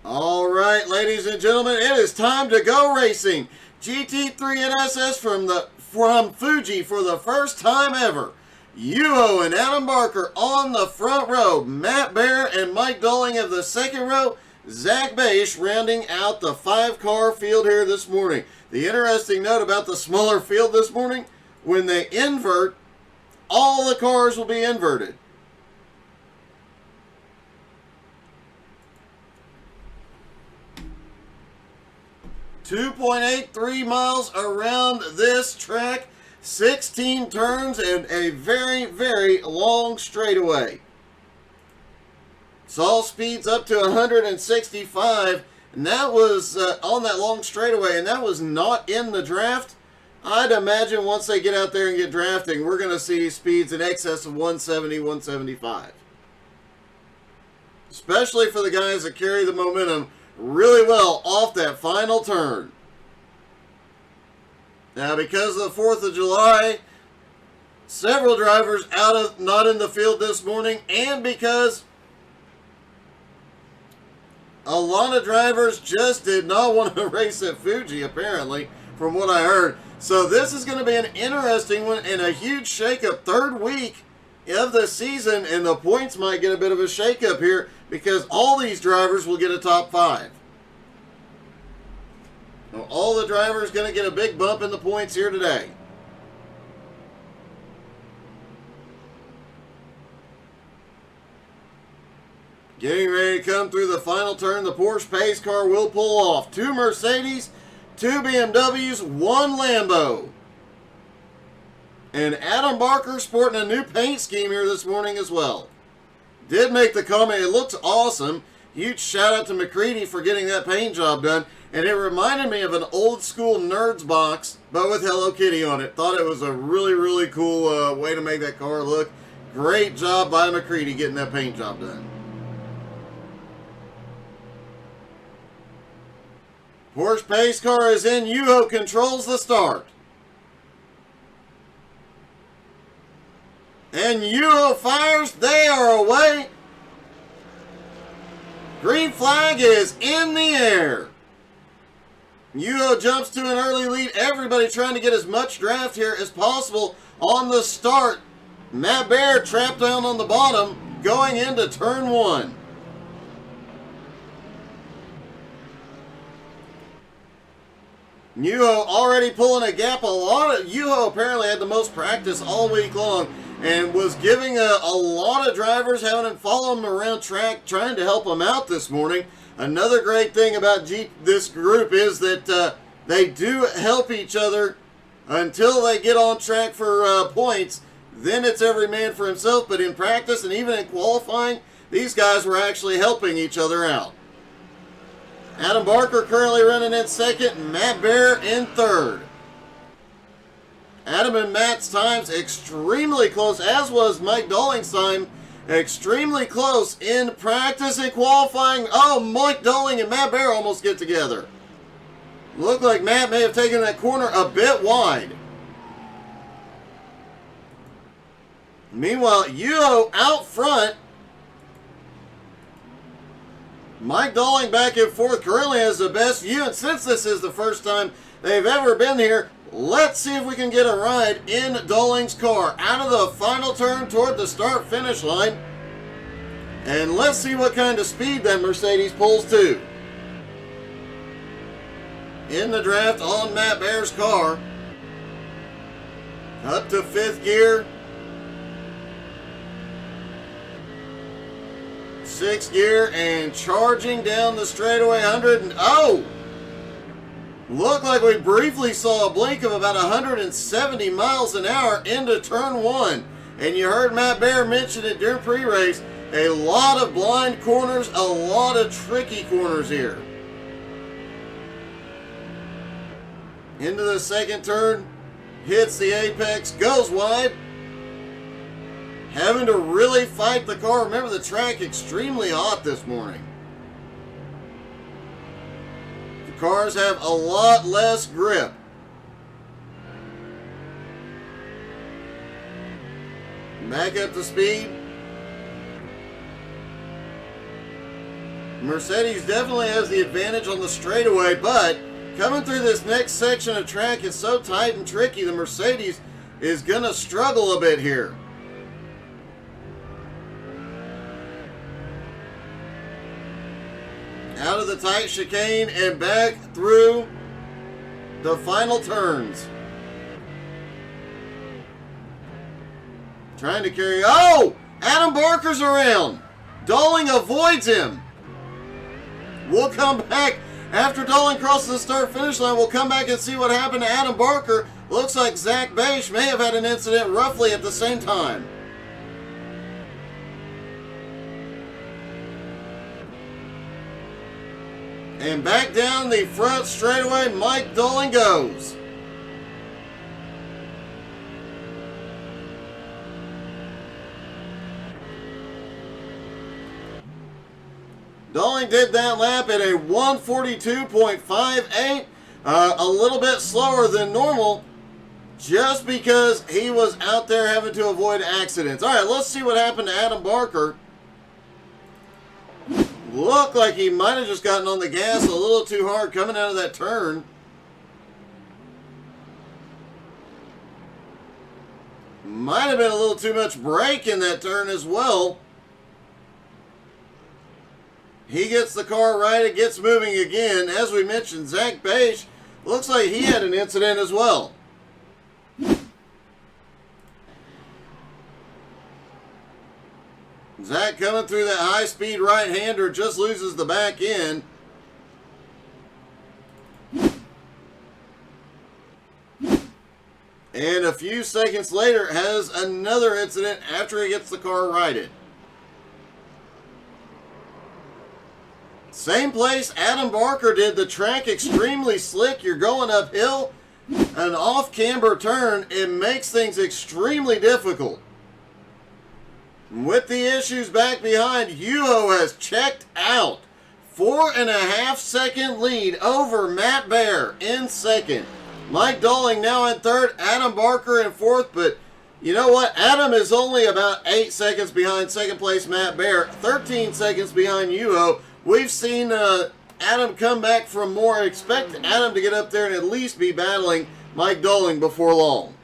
All right, ladies and gentlemen, it is time to go racing. GT3 NSS from Fuji for the first time ever. Yuho and Adam Barker on the front row. Matt Bear and Mike Dolling of the second row. Zach Bache rounding out the 5-car field here this morning. The interesting note about the smaller field this morning, when they invert, all the cars will be inverted. .83 miles around this track, 16 turns, and a very, very long straightaway. Saw speeds up to 165, and that was on that long straightaway, and that was not in the draft. I'd imagine once they get out there and get drafting, we're going to see speeds in excess of 170, 175. Especially for the guys that carry the momentum really well off that final turn. Now, because of the 4th of July, several drivers not in the field this morning, and because a lot of drivers just did not want to race at Fuji, apparently, from what I heard. So this is going to be an interesting one and a huge shakeup. Third week of the season, and the points might get a bit of a shakeup here because all these drivers will get a top 5. Now, all the drivers going to get a big bump in the points here today. Getting ready to come through the final turn. The Porsche pace car will pull off. 2 Mercedes, 2 BMWs, 1 Lambo. And Adam Barker sporting a new paint scheme here this morning as well. Did make the comment, it looks awesome. Huge shout out to McCready for getting that paint job done. And it reminded me of an old school Nerds box, but with Hello Kitty on it. Thought it was a really, really cool way to make that car look. Great job by McCready getting that paint job done. Porsche pace car is in. Yuho controls the start. And Yuho fires. They are away. Green flag is in the air. Yuho jumps to an early lead. Everybody trying to get as much draft here as possible on the start. Matt Bear trapped down on the bottom going into turn 1. Yuho already pulling a gap. Yuho apparently had the most practice all week long and was giving a lot of drivers having them follow him around track, trying to help him out this morning. Another great thing about this group is that they do help each other until they get on track for points. Then it's every man for himself. But in practice and even in qualifying, these guys were actually helping each other out. Adam Barker currently running in second, Matt Bear in third. Adam and Matt's times extremely close, as was Mike Dolling's time. Extremely close in practice and qualifying. Oh, Mike Dolling and Matt Bear almost get together. Looked like Matt may have taken that corner a bit wide. Meanwhile, Yuho out front. Mike Dolling back and forth currently has the best view, and since this is the first time they've ever been here, let's see if we can get a ride in Dolling's car out of the final turn toward the start-finish line. And let's see what kind of speed that Mercedes pulls to. In the draft on Matt Bear's car. Up to 5th gear. 6th gear and charging down the straightaway 100 and oh! Looked like we briefly saw a blink of about 170 miles an hour into turn 1. And you heard Matt Bear mention it during pre-race. A lot of blind corners, a lot of tricky corners here. Into the 2nd turn, hits the apex, goes wide. Having to really fight the car. Remember, the track extremely hot this morning. The cars have a lot less grip. Back up to speed. Mercedes definitely has the advantage on the straightaway, but coming through this next section of track is so tight and tricky, the Mercedes is going to struggle a bit here. Out of the tight chicane and back through the final turns. Trying to carry... Oh! Adam Barker's around! Dowling avoids him. We'll come back after Dowling crosses the start-finish line. We'll come back and see what happened to Adam Barker. Looks like Zach Bache may have had an incident roughly at the same time. And back down the front straightaway, Mike Dowling goes. Dowling did that lap at a 1:42.58, a little bit slower than normal, just because he was out there having to avoid accidents. All right, let's see what happened to Adam Barker. Looked like he might have just gotten on the gas a little too hard coming out of that turn. Might have been a little too much brake in that turn as well. He gets the car right, it gets moving again. As we mentioned, Zach Bache looks like he had an incident as well. Zach coming through that high-speed right-hander, just loses the back end. And a few seconds later has another incident after he gets the car righted. Same place Adam Barker did. The track extremely slick. You're going uphill. An off-camber turn. It makes things extremely difficult. With the issues back behind, Yuho has checked out. 4.5 second lead over Matt Baer in second. Mike Dowling now in third. Adam Barker in fourth. But you know what? Adam is only about 8 seconds behind second place Matt Baer. 13 seconds behind Yuho. We've seen Adam come back from more. Expect Adam to get up there and at least be battling Mike Dowling before long.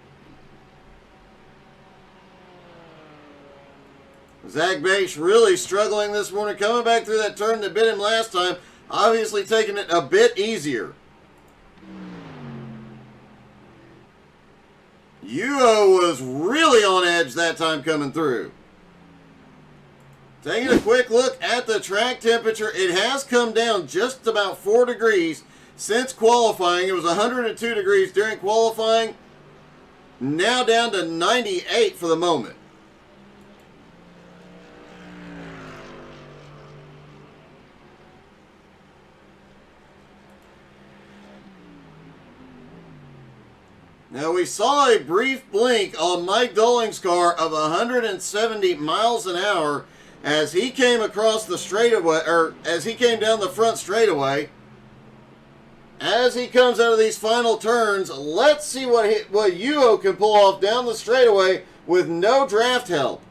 Zach Bache really struggling this morning, coming back through that turn that bit him last time, obviously taking it a bit easier. Yuho was really on edge that time coming through. Taking a quick look at the track temperature, it has come down just about 4 degrees since qualifying. It was 102 degrees during qualifying, now down to 98 for the moment. Now we saw a brief blink on Mike Dowling's car of 170 miles an hour as he came across the straightaway, or as he came down the front straightaway. As he comes out of these final turns, let's see what Yuho can pull off down the straightaway with no draft help.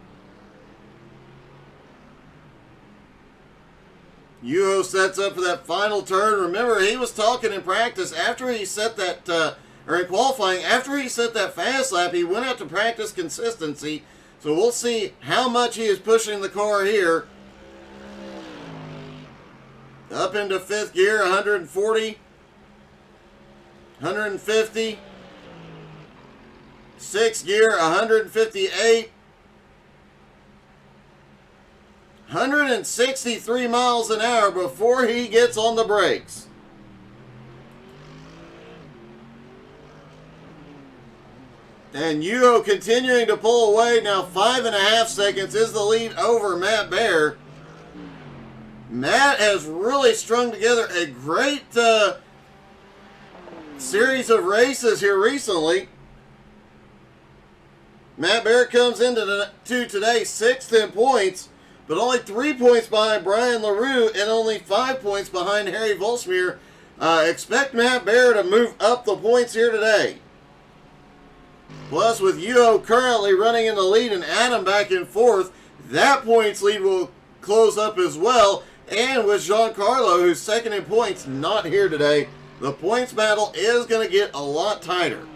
Yuho sets up for that final turn. Remember, he was talking in practice after he set that, or in qualifying, after he set that fast lap, he went out to practice consistency. So we'll see how much he is pushing the car here. Up into fifth gear, 140, 150. Sixth gear, 158. 163 miles an hour before he gets on the brakes. And Yuho continuing to pull away. Now 5.5 seconds is the lead over Matt Baer. Matt has really strung together a great series of races here recently. Matt Baer comes into today 6th in points, but only 3 points behind Brian LaRue and only 5 points behind Harry Volsmeer. Expect Matt Baer to move up the points here today. Plus, with Yuho currently running in the lead and Adam back in fourth, that points lead will close up as well. And with Giancarlo, who's second in points, not here today, the points battle is going to get a lot tighter.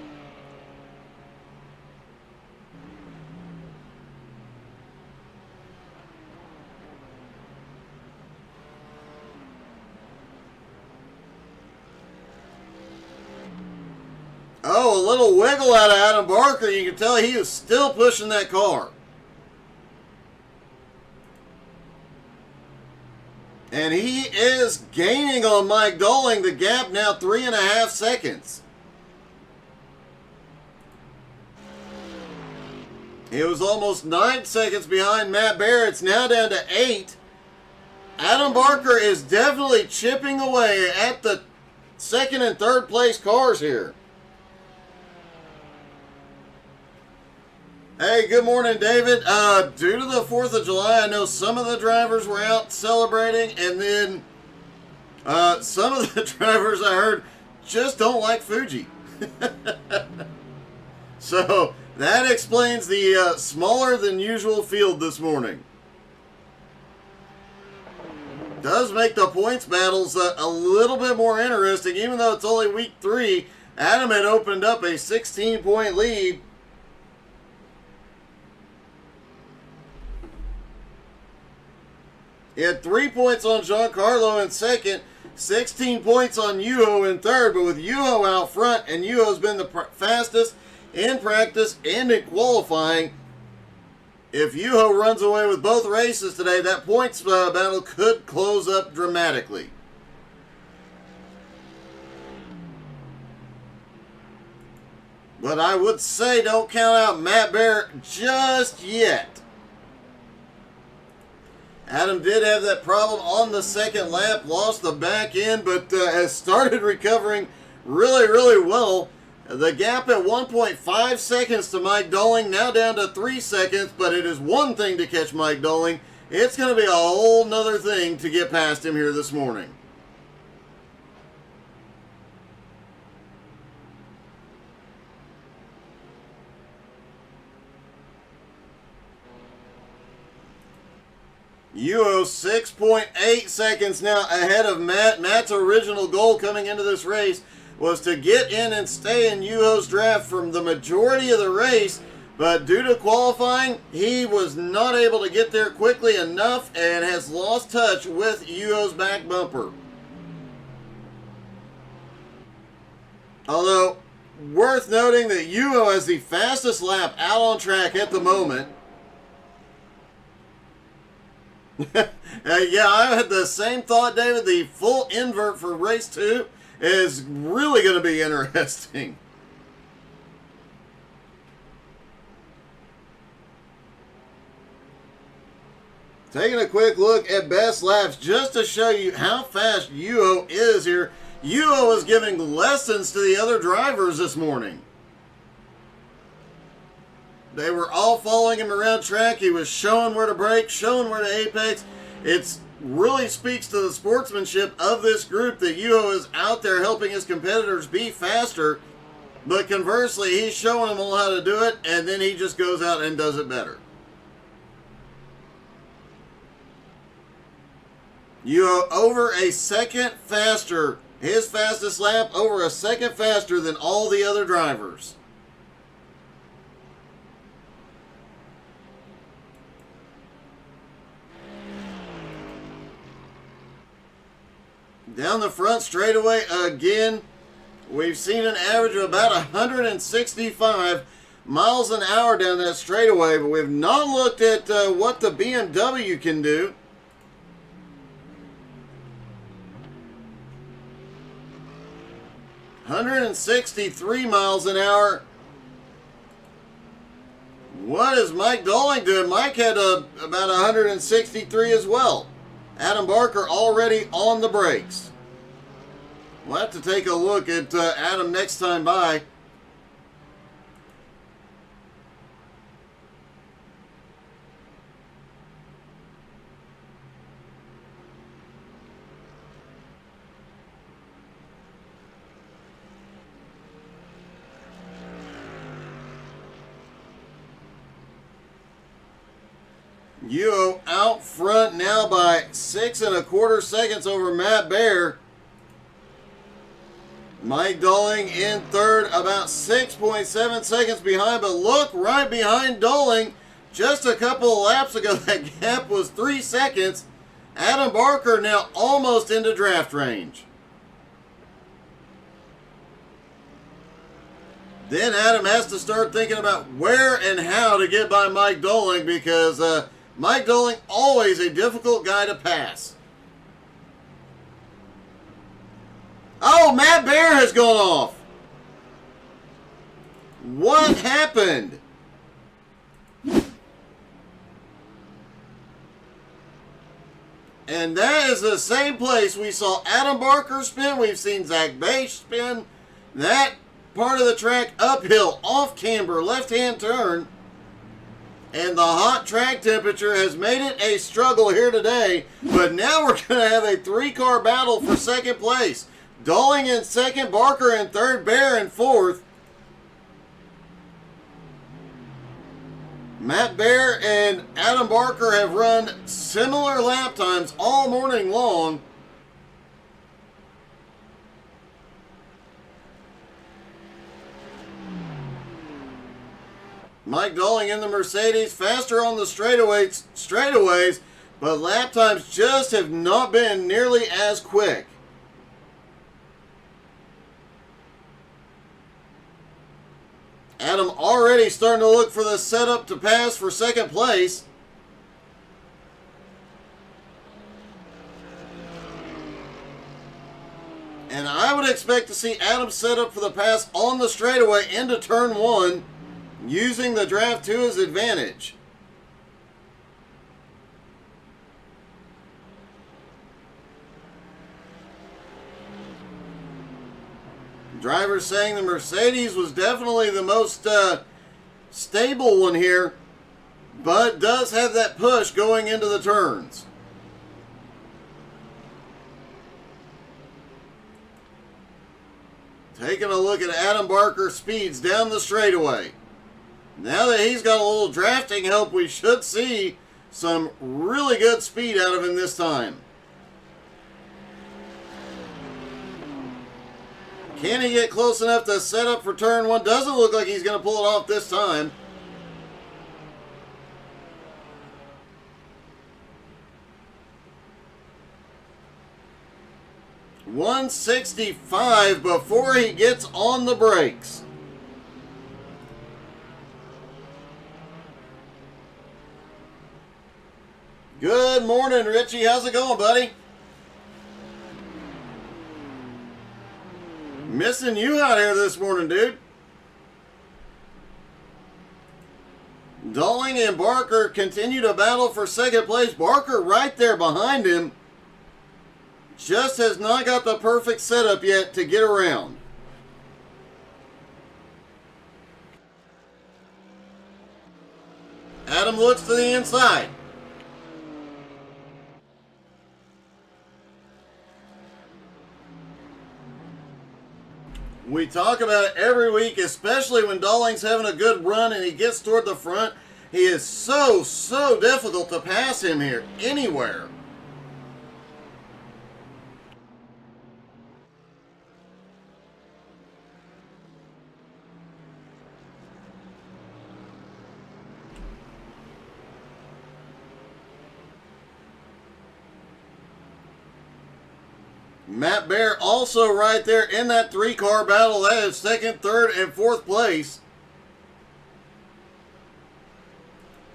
Oh, a little wiggle out of Adam Barker. You can tell he is still pushing that car. And he is gaining on Mike Dolling. The gap now 3.5 seconds. He was almost 9 seconds behind Matt Barrett. It's now down to 8. Adam Barker is definitely chipping away at the second and third place cars here. Hey, good morning, David. Due to the 4th of July, I know some of the drivers were out celebrating, and then some of the drivers I heard just don't like Fuji. So that explains the smaller than usual field this morning. Does make the points battles a little bit more interesting, even though it's only week 3. Adam had opened up a 16-point lead. He had 3 points on Giancarlo in second, 16 points on Yuho in third, but with Yuho out front, and Yuho's been the fastest in practice and in qualifying, if Yuho runs away with both races today, that points battle could close up dramatically. But I would say don't count out Matt Barrett just yet. Adam did have that problem on the second lap, lost the back end, but has started recovering really, really well. The gap at 1.5 seconds to Mike Dolling, now down to 3 seconds, but it is one thing to catch Mike Dolling. It's going to be a whole nother thing to get past him here this morning. Yuho 6.8 seconds now ahead of Matt. Matt's original goal coming into this race was to get in and stay in Yuho's draft from the majority of the race, but due to qualifying, he was not able to get there quickly enough and has lost touch with Yuho's back bumper. Although, worth noting that Yuho has the fastest lap out on track at the moment. Yeah, I had the same thought, David. The full invert for race 2 is really going to be interesting. Taking a quick look at best laps just to show you how fast Yuho is here. Yuho is giving lessons to the other drivers this morning. They were all following him around track. He was showing where to brake, showing where to apex. It really speaks to the sportsmanship of this group that Yuho is out there helping his competitors be faster. But conversely, he's showing them all how to do it, and then he just goes out and does it better. Yuho over a second faster. His fastest lap over a second faster than all the other drivers. Down the front straightaway again, we've seen an average of about 165 miles an hour down that straightaway, but we've not looked at what the BMW can do. $163 miles an hour. What is Mike Dolling doing? Mike had about 163 as well. Adam Barker already on the brakes. We'll have to take a look at Adam next time by. Yuho out front now by 6 6.25 seconds over Matt Bear. Mike Dowling in third, about 6.7 seconds behind, but look right behind Dowling. Just a couple of laps ago, that gap was 3 seconds. Adam Barker now almost into draft range. Then Adam has to start thinking about where and how to get by Mike Dowling, because Mike Dowling, always a difficult guy to pass. Oh, Matt Bear has gone off. What happened? And that is the same place we saw Adam Barker spin. We've seen Zach Bache spin. That part of the track uphill, off camber, left-hand turn. And the hot track temperature has made it a struggle here today. But now we're going to have a 3-car battle for second place. Dowling in second, Barker in third, Bear in fourth. Matt Bear and Adam Barker have run similar lap times all morning long. Mike Dowling in the Mercedes, faster on the straightaways, but lap times just have not been nearly as quick. Adam already starting to look for the setup to pass for second place. And I would expect to see Adam set up for the pass on the straightaway into turn 1, using the draft to his advantage. Drivers saying the Mercedes was definitely the most stable one here, but does have that push going into the turns. Taking a look at Adam Barker's speeds down the straightaway. Now that he's got a little drafting help, we should see some really good speed out of him this time. Can he get close enough to set up for turn 1? Doesn't look like he's going to pull it off this time. .165 before he gets on the brakes. Good morning, Richie. How's it going, buddy? Missing you out here this morning, dude. Dowling and Barker continue to battle for second place. Barker right there behind him. Just has not got the perfect setup yet to get around. Adam looks to the inside. We talk about it every week, especially when Dowling's having a good run and he gets toward the front. He is so difficult to pass him here, anywhere. Matt Bear also right there in that 3-car battle. That is second, third, and fourth place.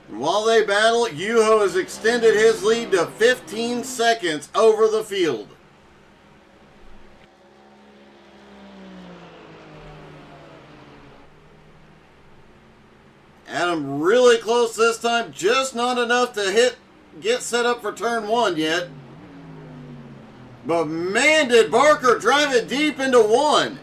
And while they battle, Yuho has extended his lead to 15 seconds over the field. Adam really close this time, just not enough to get set up for turn 1 yet. But man, did Barker drive it deep into 1.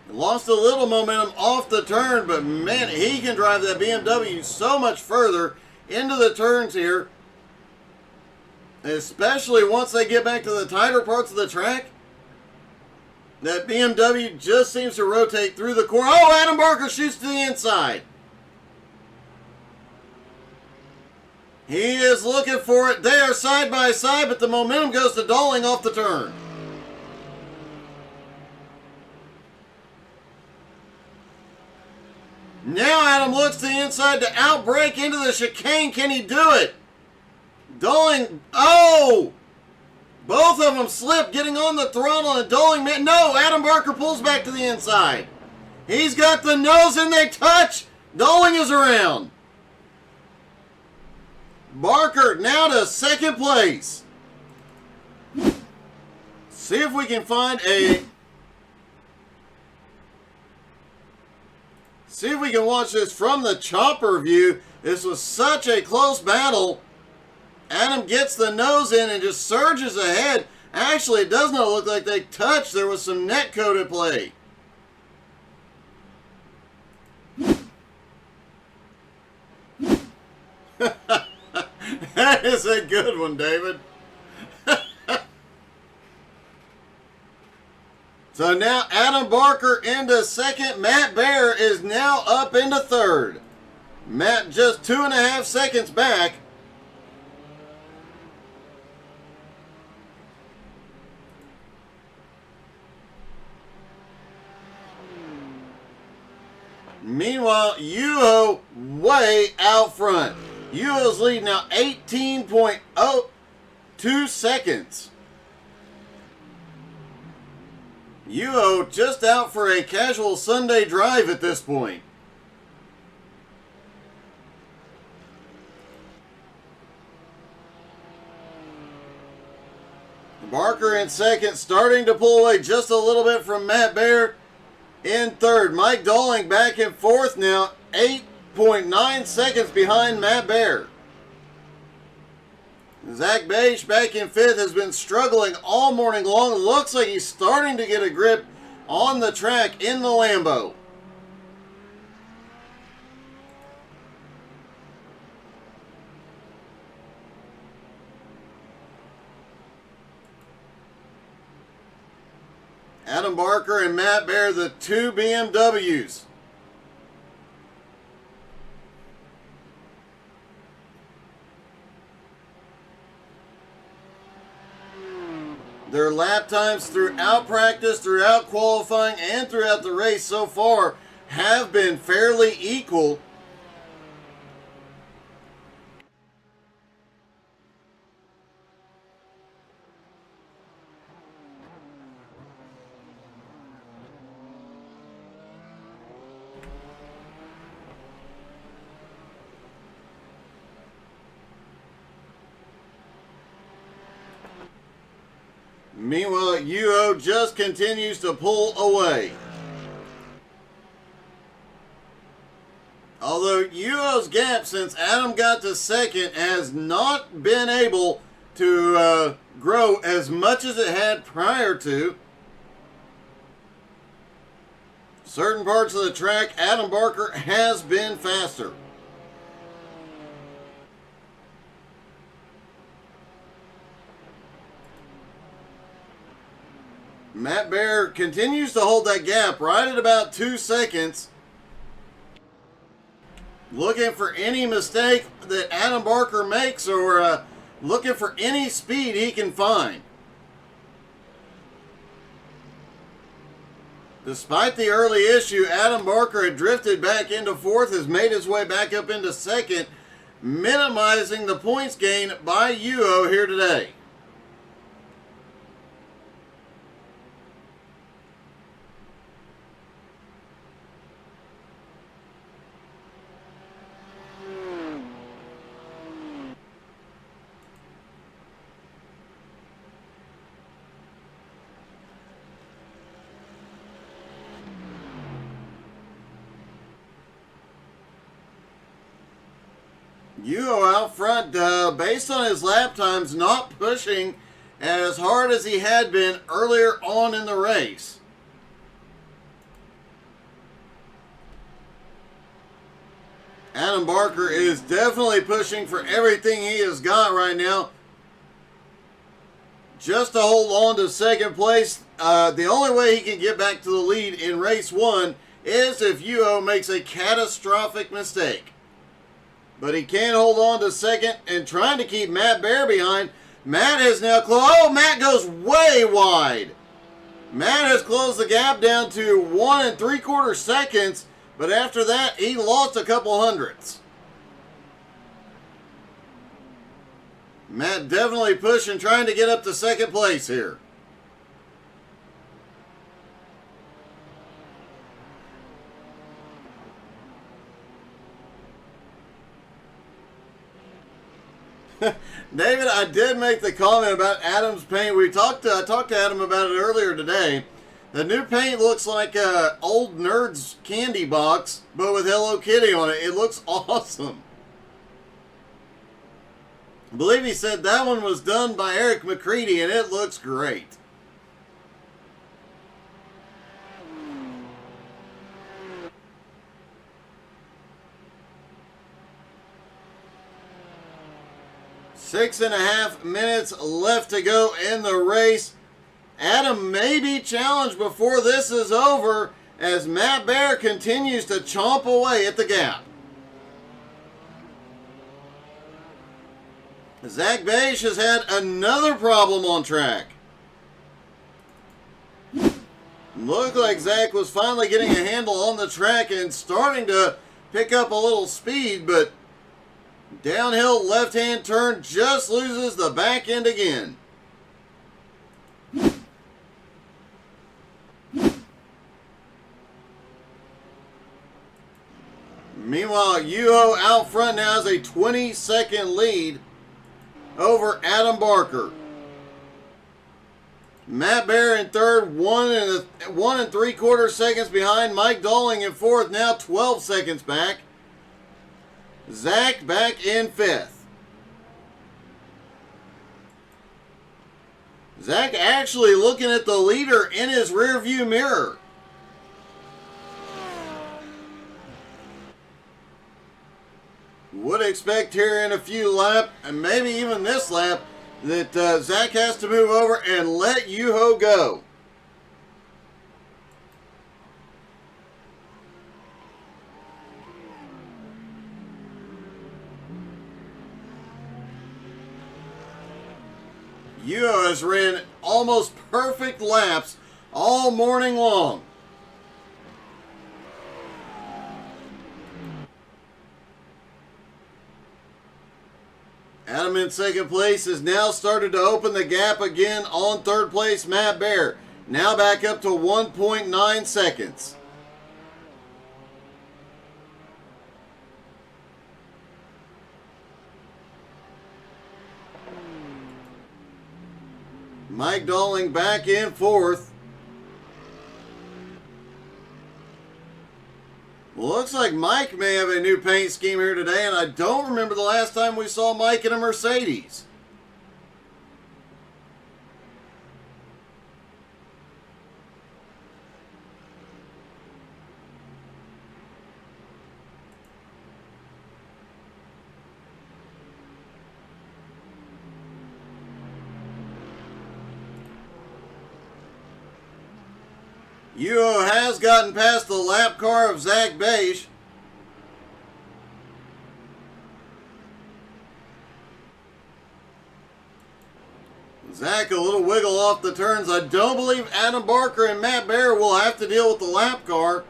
Lost a little momentum off the turn, but man, he can drive that BMW so much further into the turns here. Especially once they get back to the tighter parts of the track. That BMW just seems to rotate through the corner. Oh, Adam Barker shoots to the inside. He is looking for it. They are side by side, but the momentum goes to Dowling off the turn. Now Adam looks to the inside to outbrake into the chicane. Can he do it? Dowling, oh! Both of them slip, getting on the throttle, and Dowling, no, Adam Barker pulls back to the inside. He's got the nose, and they touch. Dowling is around. Barker now to second place. See if we can find a... See if we can watch this from the chopper view. This was such a close battle. Adam gets the nose in and just surges ahead. Actually, it does not look like they touched. There was some net code at play. That is a good one, David. So now Adam Barker into second. Matt Bear is now up into third. Matt just 2.5 seconds back. Meanwhile, Yuho way out front. Yuho's lead now 18.02 seconds. Yuho just out for a casual Sunday drive at this point. Barker in second, starting to pull away just a little bit from Matt Bear in third. Mike Dowling back in fourth now, 8.9 seconds behind Matt Bear. Zach Beige back in fifth, has been struggling all morning long. Looks like he's starting to get a grip on the track in the Lambo. Adam Barker and Matt Bear, the two BMWs. Their lap times throughout practice, throughout qualifying, and throughout the race so far have been fairly equal. Meanwhile, Yuho just continues to pull away. Although Yuho's gap since Adam got to second has not been able to grow as much as it had prior to. Certain parts of the track, Adam Barker has been faster. Matt Bear continues to hold that gap right at about 2 seconds. Looking for any mistake that Adam Barker makes, or looking for any speed he can find. Despite the early issue, Adam Barker had drifted back into fourth, has made his way back up into second, minimizing the points gain by Yuho here today. Yuho out front, based on his lap times, not pushing as hard as he had been earlier on in the race. Adam Barker is definitely pushing for everything he has got right now, just to hold on to second place. The only way he can get back to the lead in race one is if Yuho makes a catastrophic mistake. but he can't hold on to second and trying to keep Matt Bear behind. Matt has now closed. Oh, Matt goes way wide. Matt has closed the gap down to 1 3/4 seconds, but after that, he lost a couple hundredths. Matt definitely pushing, trying to get up to second place here. David, I did make the comment about Adam's paint. I talked to Adam about it earlier today. The new paint looks like an old Nerd's candy box, but with Hello Kitty on it. It looks awesome. I believe he said that one was done by Eric McCready, and it looks great. Six and a half minutes left to go in the race. Adam may be challenged before this is over as Matt Bear continues to chomp away at the gap. Zach Beige has had another problem on track. Looked like Zach was finally getting a handle on the track and starting to pick up a little speed, but downhill left-hand turn just loses the back end again. Meanwhile, Yuho out front now has a 20-second lead over Adam Barker. Matt Bear in third, 1 3/4 seconds behind. Mike Dolling in fourth, now 12 seconds back. Zach back in fifth. Zach actually looking at the leader in his rearview mirror. Would expect here in a few laps, and maybe even this lap, that Zach has to move over and let Yuho go. Yuho has ran almost perfect laps all morning long. Adam in second place has now started to open the gap again on third place Matt Bear. Now back up to 1.9 seconds. Mike Dolling back in fourth. Looks like Mike may have a new paint scheme here today, and I don't remember the last time we saw Mike in a Mercedes. Yuho has gotten past the lap car of Zach Beige. Zach a little wiggle off the turns. I don't believe Adam Barker and Matt Bear will have to deal with the lap car.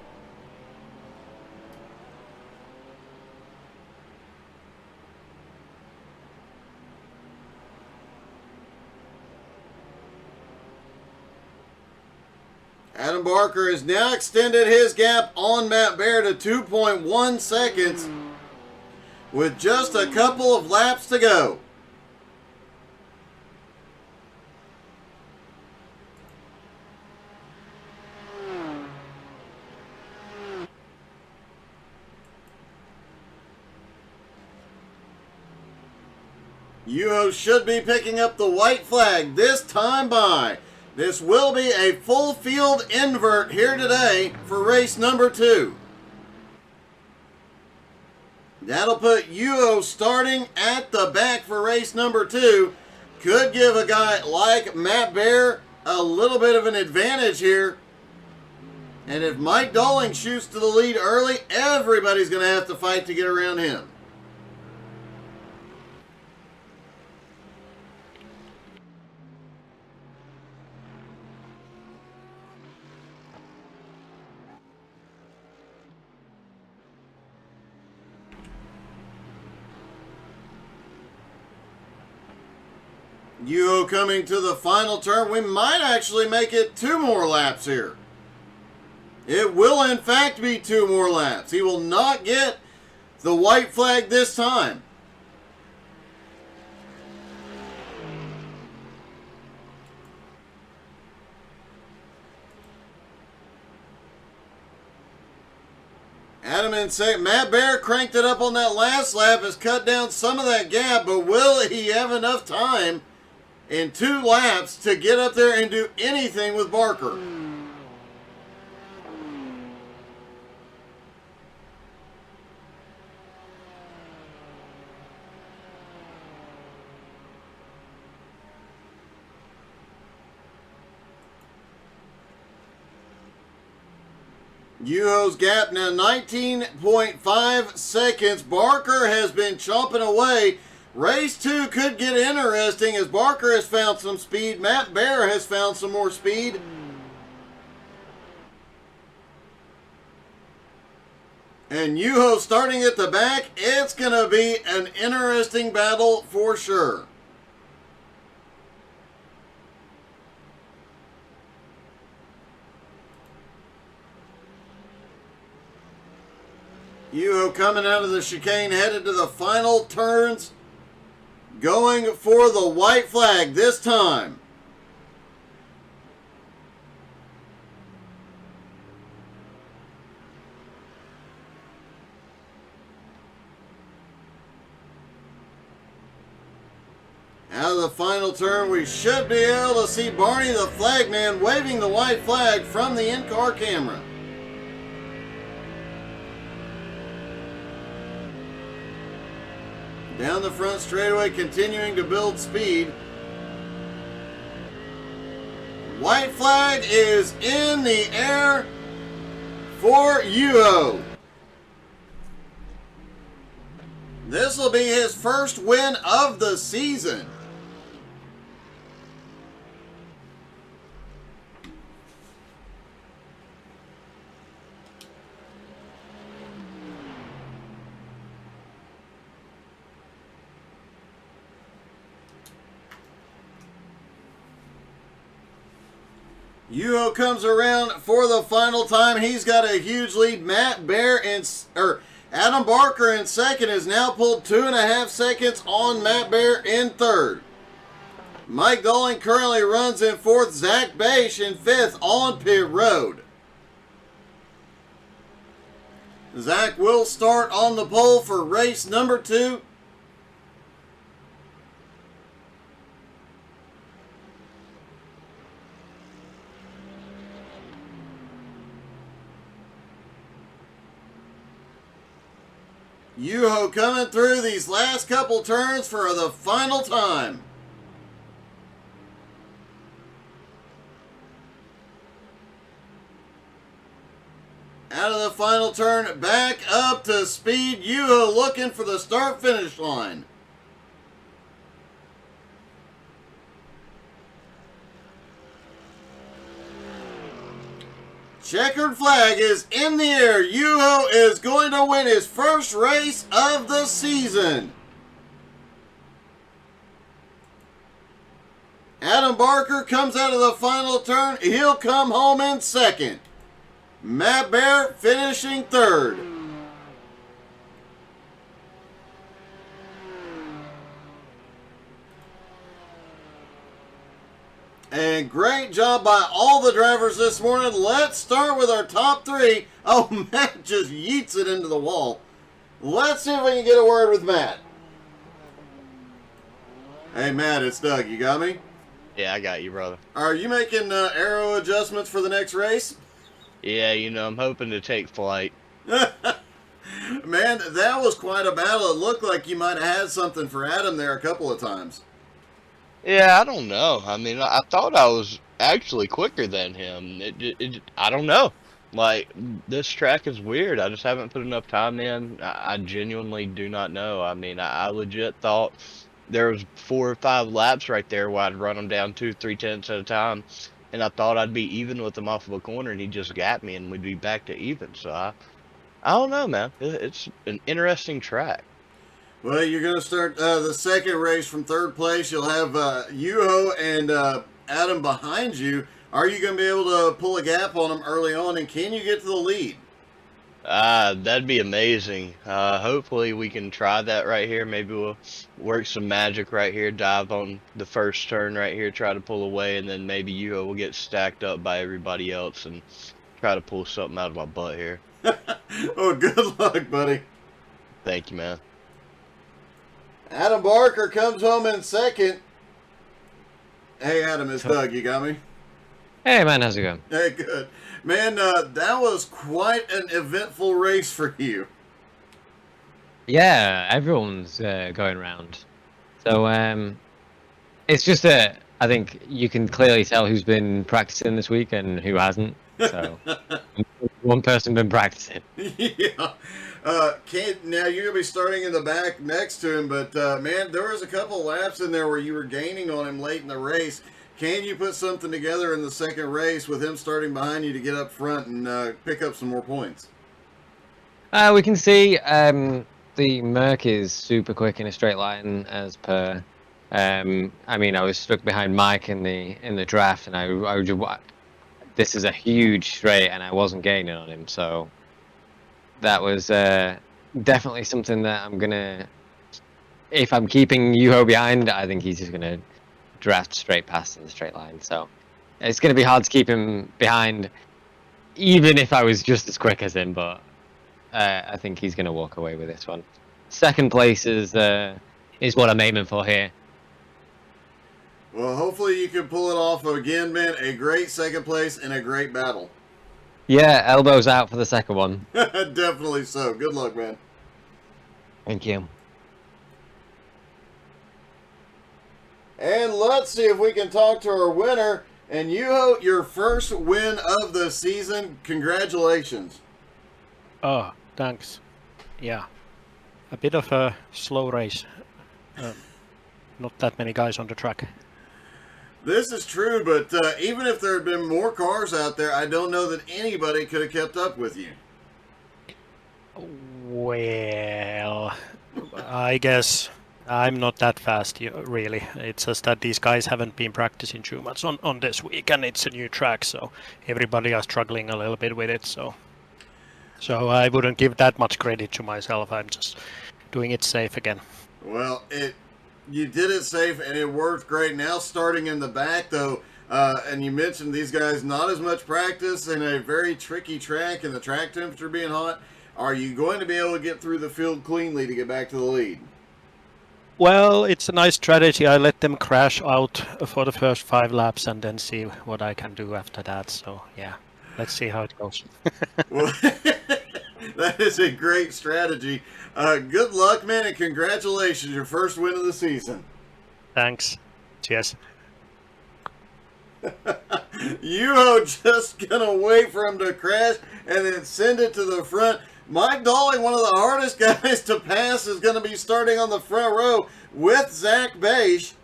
Adam Barker has now extended his gap on Matt Bear to 2.1 seconds with just a couple of laps to go. Yuho should be picking up the white flag this time by. This will be a full field invert here today for race number 2. That'll put Yuho starting at the back for race number 2. Could give a guy like Matt Bear a little bit of an advantage here. And if Mike Dolling shoots to the lead early, everybody's going to have to fight to get around him. Yuho coming to the final turn. We might actually make it 2 more laps here. It will, in fact, be 2 more laps. He will not get the white flag this time. Adam and say Matt Bear cranked it up on that last lap, has cut down some of that gap, but will he have enough time in 2 laps to get up there and do anything with Barker? Yuho's gap now 19.5 seconds. Barker has been chomping away. Race 2 could get interesting as Barker has found some speed. Matt Bear has found some more speed. And Yuho starting at the back. It's going to be an interesting battle for sure. Yuho coming out of the chicane, headed to the final turns, going for the white flag this time. Out of the final turn, we should be able to see Barney the flagman waving the white flag from the in-car camera. Down the front straightaway, continuing to build speed. White flag is in the air for Yuho. This will be his first win of the season. Yuho comes around for the final time. He's got a huge lead. Matt Bear Adam Barker in second has now pulled 2.5 seconds on Matt Bear in third. Mike Dolling currently runs in fourth. Zach Bache in fifth on pit road. Zach will start on the pole for race number 2. Yuho coming through these last couple turns for the final time. Out of the final turn, back up to speed. Yuho looking for the start-finish line. Checkered flag is in the air. Yuho is going to win his first race of the season. Adam Barker comes out of the final turn. He'll come home in second. Matt Bear finishing third. And great job by all the drivers this morning. Let's start with our top 3. Oh, Matt just yeets it into the wall. Let's see if we can get a word with Matt. Hey, Matt, it's Doug. You got me? Yeah, I got you, brother. Are you making aero adjustments for the next race? Yeah, I'm hoping to take flight. Man, that was quite a battle. It looked like you might have had something for Adam there a couple of times. Yeah, I don't know. I mean, I thought I was actually quicker than him. I don't know. Like, this track is weird. I just haven't put enough time in. I genuinely do not know. I mean, I legit thought there was 4 or 5 laps right there where I'd run him down 2-3 tenths at a time, and I thought I'd be even with him off of a corner, and he just got me, and we'd be back to even. So I don't know, man. It's an interesting track. Well, you're going to start the second race from third place. You'll have Yuho and Adam behind you. Are you going to be able to pull a gap on them early on, and can you get to the lead? That'd be amazing. Hopefully we can try that right here. Maybe we'll work some magic right here, dive on the first turn right here, try to pull away, and then maybe Yuho will get stacked up by everybody else and try to pull something out of my butt here. Oh, good luck, buddy. Thank you, man. Adam Barker comes home in second. Hey, Adam, it's Doug. You got me? Hey, man, how's it going? Hey, good. Man, that was quite an eventful race for you. Yeah, everyone's going around. So, it's just that I think you can clearly tell who's been practicing this week and who hasn't. So, one person been practicing. Yeah. Now you're gonna be starting in the back next to him, but man, there was a couple laps in there where you were gaining on him late in the race. Can you put something together in the second race with him starting behind you to get up front and pick up some more points? We can see the Merc is super quick in a straight line as per. I mean, I was stuck behind Mike in the draft, and I just this is a huge straight, and I wasn't gaining on him, so that was definitely something that I'm gonna. If I'm keeping Yuho behind, I think he's just gonna draft straight past in the straight line. So it's gonna be hard to keep him behind, even if I was just as quick as him. But I think he's gonna walk away with this one. Second place is what I'm aiming for here. Well, hopefully you can pull it off again, man. A great second place and a great battle. Yeah, elbows out for the second one. Definitely so. Good luck, man. Thank you. And let's see if we can talk to our winner. And Yuho, your first win of the season. Congratulations. Oh, thanks. Yeah, a bit of a slow race. Not that many guys on the track. This is true, but even if there had been more cars out there, I don't know that anybody could have kept up with you. Well, I guess I'm not that fast, really. It's just that these guys haven't been practicing too much on this week, and it's a new track, so everybody are struggling a little bit with it. So I wouldn't give that much credit to myself. I'm just doing it safe again. Well, you did it safe, and it worked great. Now starting in the back, though, and you mentioned these guys not as much practice in a very tricky track and the track temperature being hot. Are you going to be able to get through the field cleanly to get back to the lead? Well, it's a nice strategy. I let them crash out for the first 5 laps and then see what I can do after that. So, yeah, let's see how it goes. Well, that is a great strategy. Good luck, man, and congratulations. Your first win of the season. Thanks. Cheers. Yuho just going to wait for him to crash and then send it to the front. Mike Dolling, one of the hardest guys to pass, is going to be starting on the front row with Zach Beisch.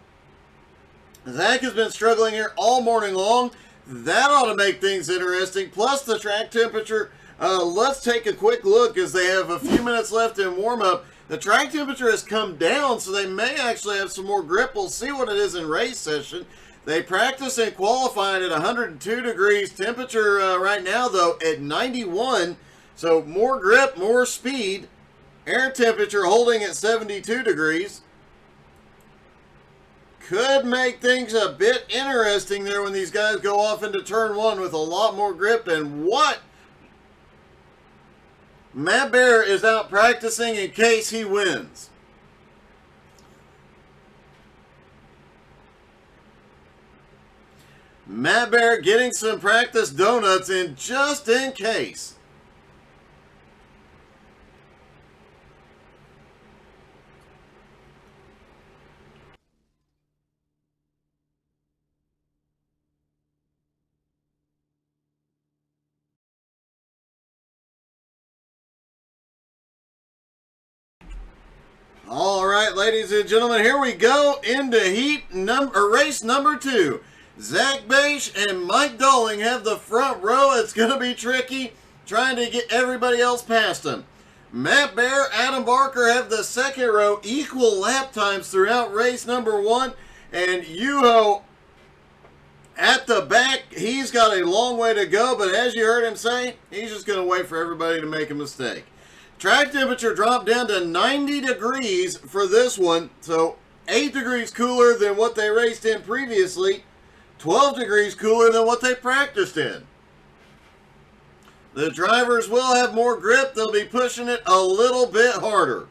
Zach has been struggling here all morning long. That ought to make things interesting. Plus the track temperature. Let's take a quick look as they have a few minutes left in warm-up. The track temperature has come down, so they may actually have some more grip. We'll see what it is in race session. They practice and qualified at 102 degrees. Temperature right now, though, at 91. So more grip, more speed. Air temperature holding at 72 degrees. Could make things a bit interesting there when these guys go off into turn one with a lot more grip. And what? Matt Bear is out practicing in case he wins. Matt Bear getting some practice donuts in just in case. All right, ladies and gentlemen, here we go into race number 2. Zach Beisch and Mike Dolling have the front row. It's going to be tricky trying to get everybody else past them. Matt Bear, Adam Barker have the second row, equal lap times throughout race number 1. And Yuho at the back, he's got a long way to go, but as you heard him say, he's just going to wait for everybody to make a mistake. Track temperature dropped down to 90 degrees for this one, so 8 degrees cooler than what they raced in previously, 12 degrees cooler than what they practiced in. The drivers will have more grip. They'll be pushing it a little bit harder.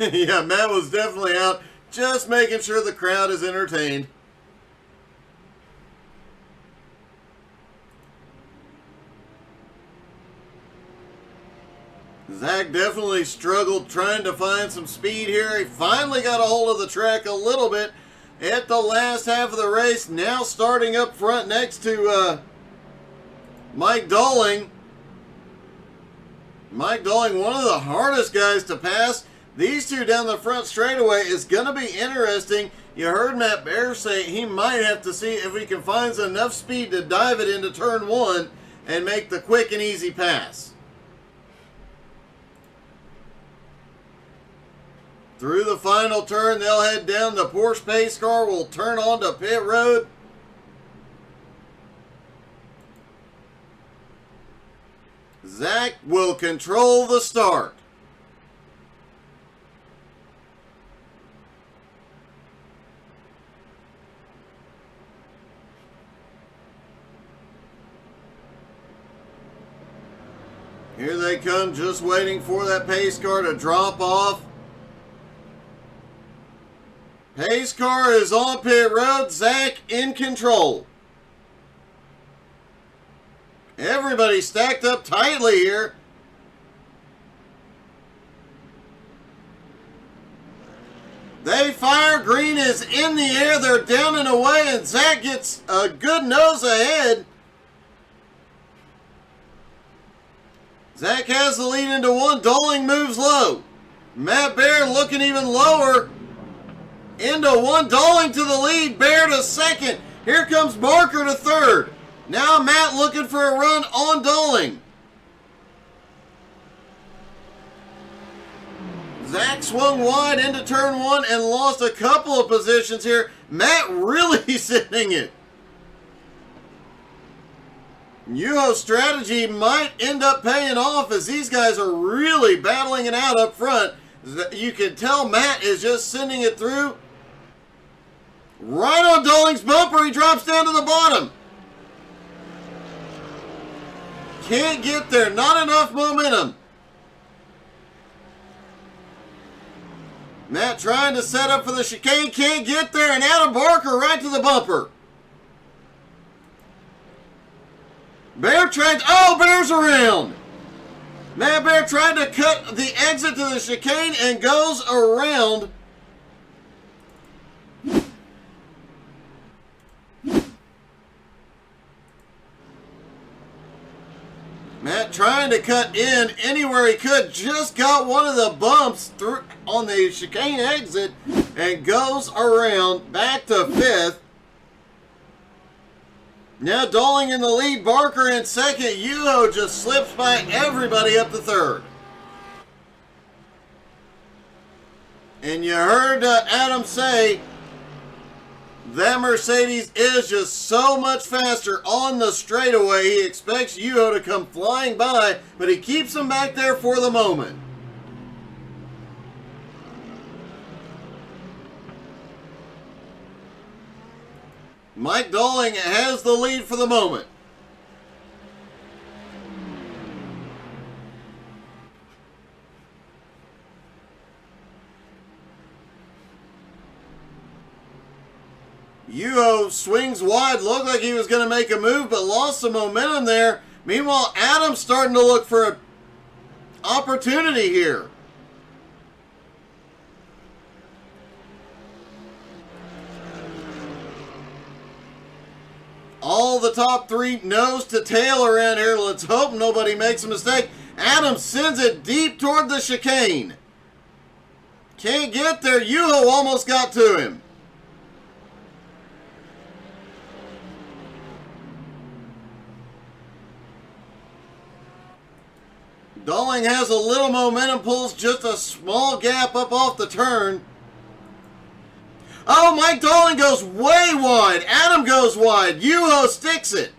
Yeah, Matt was definitely out just making sure the crowd is entertained. Zach definitely struggled trying to find some speed here. He finally got a hold of the track a little bit at the last half of the race. Now starting up front next to Mike Dolling. Mike Dolling, one of the hardest guys to pass. These two down the front straightaway is going to be interesting. You heard Matt Bear say he might have to see if he can find enough speed to dive it into turn 1 and make the quick and easy pass. Through the final turn, they'll head down. The Porsche pace car will turn onto pit road. Zach will control the start. Here they come, just waiting for that pace car to drop off. Pace car is on pit road. Zach in control. Everybody stacked up tightly here. They fire. Green is in the air. They're down and away, and Zach gets a good nose ahead. Zach has the lead into 1. Dolling moves low. Matt Bear looking even lower. Into 1. Dolling to the lead. Bear to second. Here comes Barker to third. Now Matt looking for a run on Dolling. Zach swung wide into turn 1 and lost a couple of positions here. Matt really sitting it. Yuho's strategy might end up paying off as these guys are really battling it out up front. You can tell Matt is just sending it through. Right on Dolling's bumper, he drops down to the bottom. Can't get there, not enough momentum. Matt trying to set up for the chicane, can't get there, and Adam Barker right to the bumper. Bear tried, Bear's around. Matt Bear tried to cut the exit to the chicane and goes around. Matt trying to cut in anywhere he could, just got one of the bumps through on the chicane exit and goes around back to 5th. Now Dolling in the lead, Barker in second. Yuho just slips by everybody up to 3rd. And you heard Adam say that Mercedes is just so much faster on the straightaway. He expects Yuho to come flying by, but he keeps him back there for the moment. Mike Dolling has the lead for the moment. Yuho swings wide, looked like he was going to make a move, but lost some momentum there. Meanwhile, Adam's starting to look for an opportunity here. All the top 3 nose to tail around here. Let's hope nobody makes a mistake. Adam sends it deep toward the chicane. Can't get there. Yuho almost got to him. Dolling has a little momentum, pulls just a small gap up off the turn. Oh, Mike Dolling goes way wide. Adam goes wide. Yuho sticks it.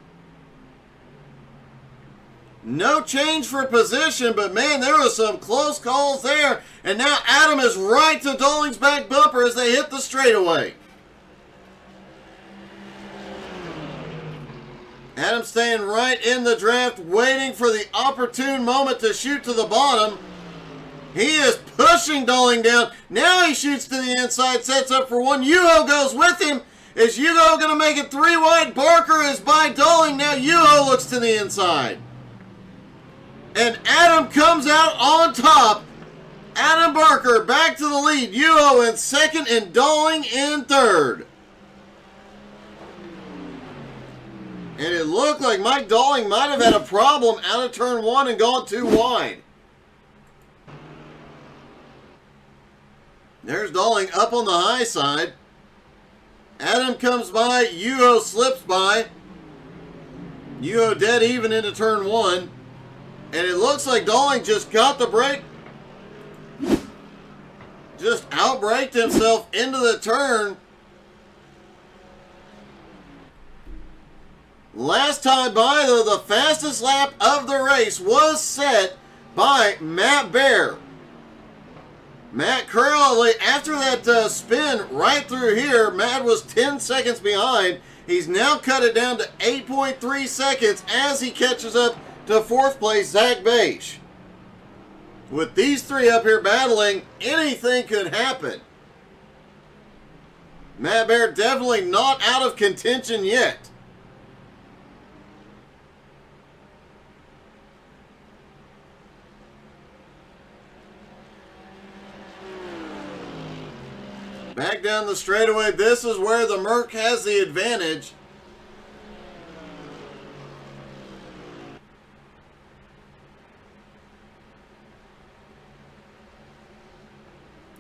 No change for position, but man, there was some close calls there. And now Adam is right to Dolling's back bumper as they hit the straightaway. Adam staying right in the draft, waiting for the opportune moment to shoot to the bottom. He is pushing Dolling down. Now he shoots to the inside, sets up for one. Yuho goes with him. Is Yuho going to make it 3 wide? Barker is by Dolling. Now Yuho looks to the inside. And Adam comes out on top. Adam Barker back to the lead. Yuho in second and Dolling in third. And it looked like Mike Dolling might have had a problem out of turn 1 and gone too wide. There's Dolling up on the high side. Adam comes by. Yuho slips by. Yuho dead even into turn 1. And it looks like Dolling just got the break. Just outbraked himself into the turn. Last time by, though, the fastest lap of the race was set by Matt Bear. Matt currently, after that spin right through here, Matt was 10 seconds behind. He's now cut it down to 8.3 seconds as he catches up to 4th place, Zach Bache. With these three up here battling, anything could happen. Matt Bear definitely not out of contention yet. Back down the straightaway. This is where the Merc has the advantage.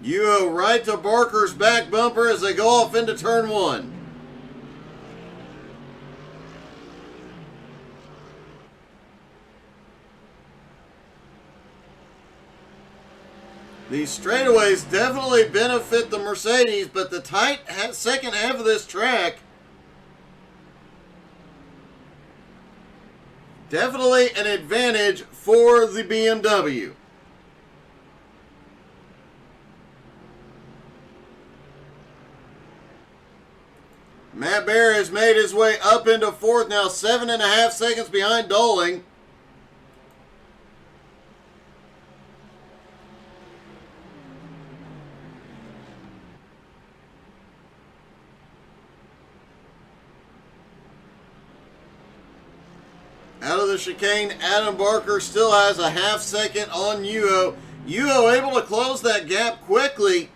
Yuho right to Barker's back bumper as they go off into turn 1. These straightaways definitely benefit the Mercedes, but the tight second half of this track, definitely an advantage for the BMW. Matt Bear has made his way up into 4th, now 7.5 seconds behind Dolling. Out of the chicane, Adam Barker still has a half second on Yuho. Yuho able to close that gap quickly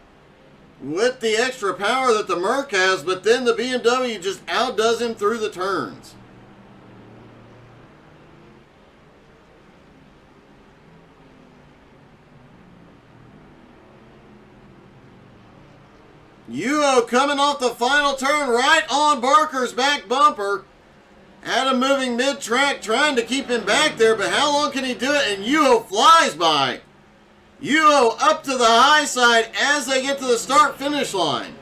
with the extra power that the Merc has, but then the BMW just outdoes him through the turns. Yuho coming off the final turn right on Barker's back bumper. Adam moving mid-track, trying to keep him back there, but how long can he do it? And Yuho flies by. Yuho up to the high side as they get to the start-finish line.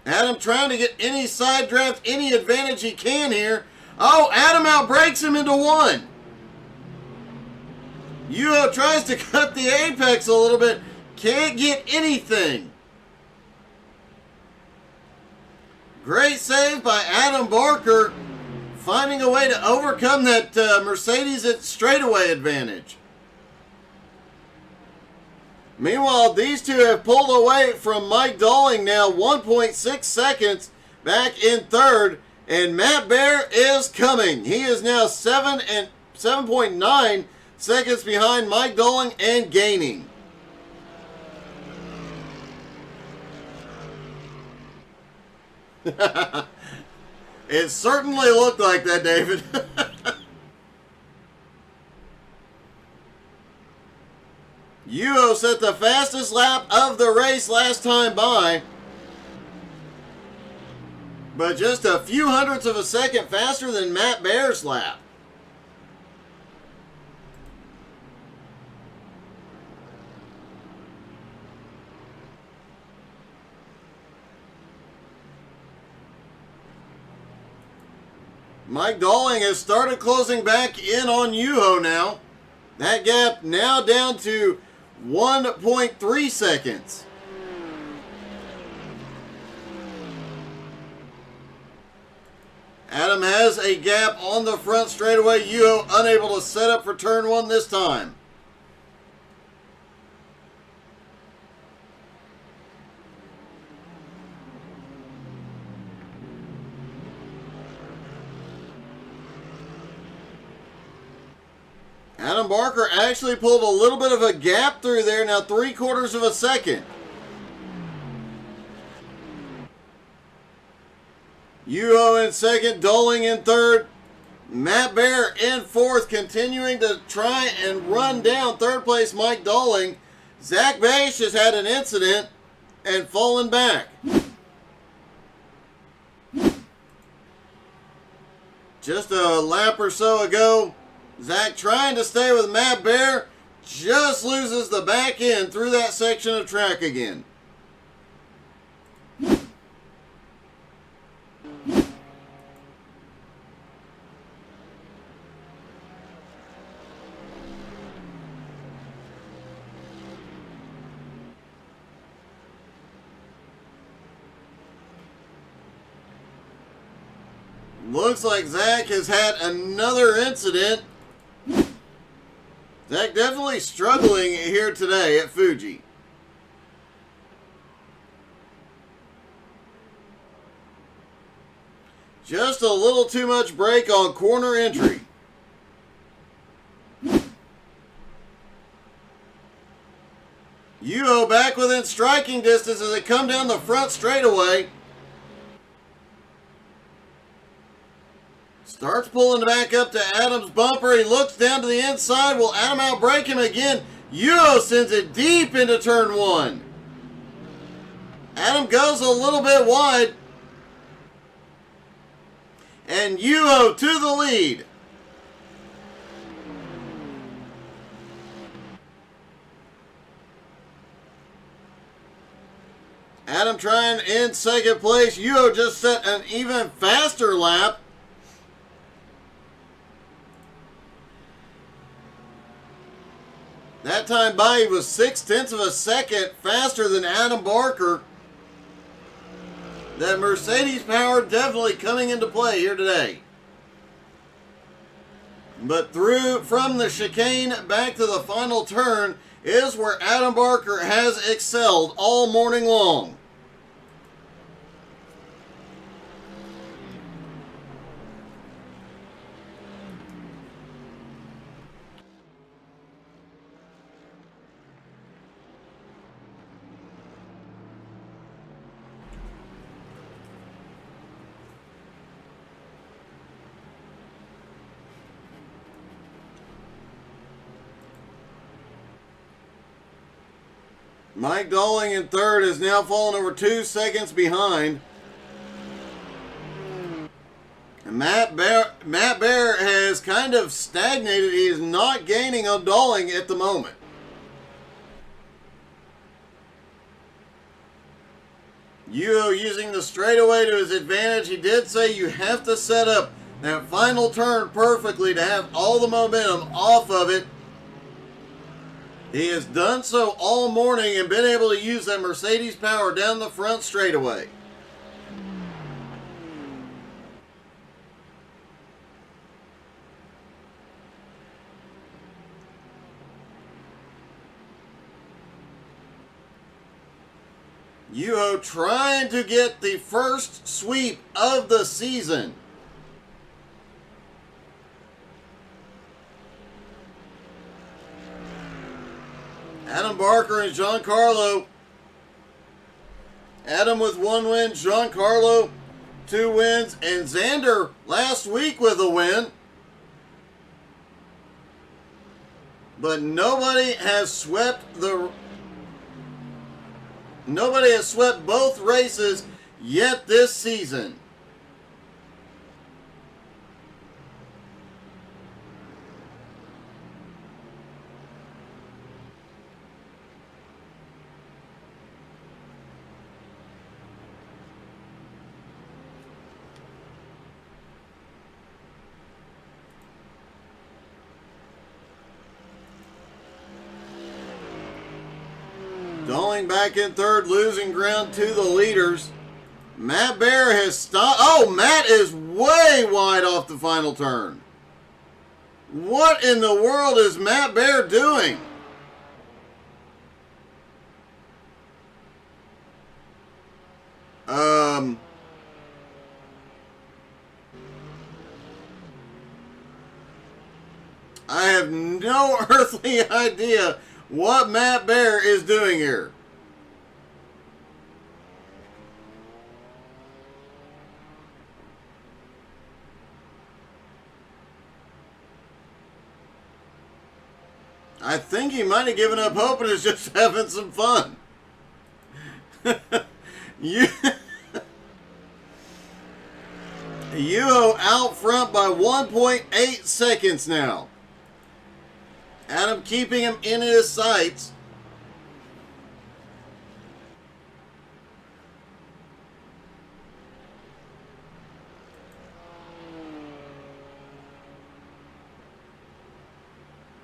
Adam trying to get any side draft, any advantage he can here. Oh, Adam outbreaks him into 1. Yuho tries to cut the apex a little bit. Can't get anything. Great save by Adam Barker, finding a way to overcome that Mercedes at straightaway advantage. Meanwhile, these two have pulled away from Mike Dolling now 1.6 seconds back in 3rd, and Matt Bear is coming. He is now 7.9 seconds behind Mike Dolling and gaining. It certainly looked like that, David. Yuho set the fastest lap of the race last time by, but just a few hundredths of a second faster than Matt Bear's lap. Mike Dalling has started closing back in on Yuho now. That gap now down to 1.3 seconds. Adam has a gap on the front straightaway. Yuho unable to set up for turn one this time. Adam Barker actually pulled a little bit of a gap through there, now 3/4 of a second. Yuho in second, Doling in third, Matt Bear in fourth, continuing to try and run down third place Mike Doling. Zach Bache has had an incident and fallen back. Just a lap or so ago, Zach trying to stay with Matt Bear, just loses the back end through that section of track again. Looks like Zach has had another incident. Zach definitely struggling here today at Fuji. Just a little too much brake on corner entry. Yuho back within striking distance as they come down the front straightaway. Starts pulling back up to Adam's bumper. He looks down to the inside. Will Adam outbrake him again? Yuho sends it deep into turn one. Adam goes a little bit wide. And Yuho to the lead. Adam trying in second place. Yuho just set an even faster lap. That time by, he was 0.6 of a second faster than Adam Barker. That Mercedes power definitely coming into play here today. But from the chicane back to the final turn is where Adam Barker has excelled all morning long. Mike Doling in third is now falling over 2 seconds behind. And Matt Bear has kind of stagnated. He is not gaining on Doling at the moment. Yuho using the straightaway to his advantage. He did say you have to set up that final turn perfectly to have all the momentum off of it. He has done so all morning and been able to use that Mercedes power down the front straightaway. Yuho trying to get the first sweep of the season. Adam Barker and Giancarlo. Adam with 1 win, Giancarlo 2 wins, and Xander last week with a win. But nobody has swept both races yet this season. Doling back in third, losing ground to the leaders. Matt Bear has stopped. Oh, Matt is way wide off the final turn. What in the world is Matt Bear doing? I have no earthly idea what Matt Bear is doing here. I think he might have given up hope and is just having some fun. Yuho out front by 1.8 seconds now. Adam keeping him in his sights.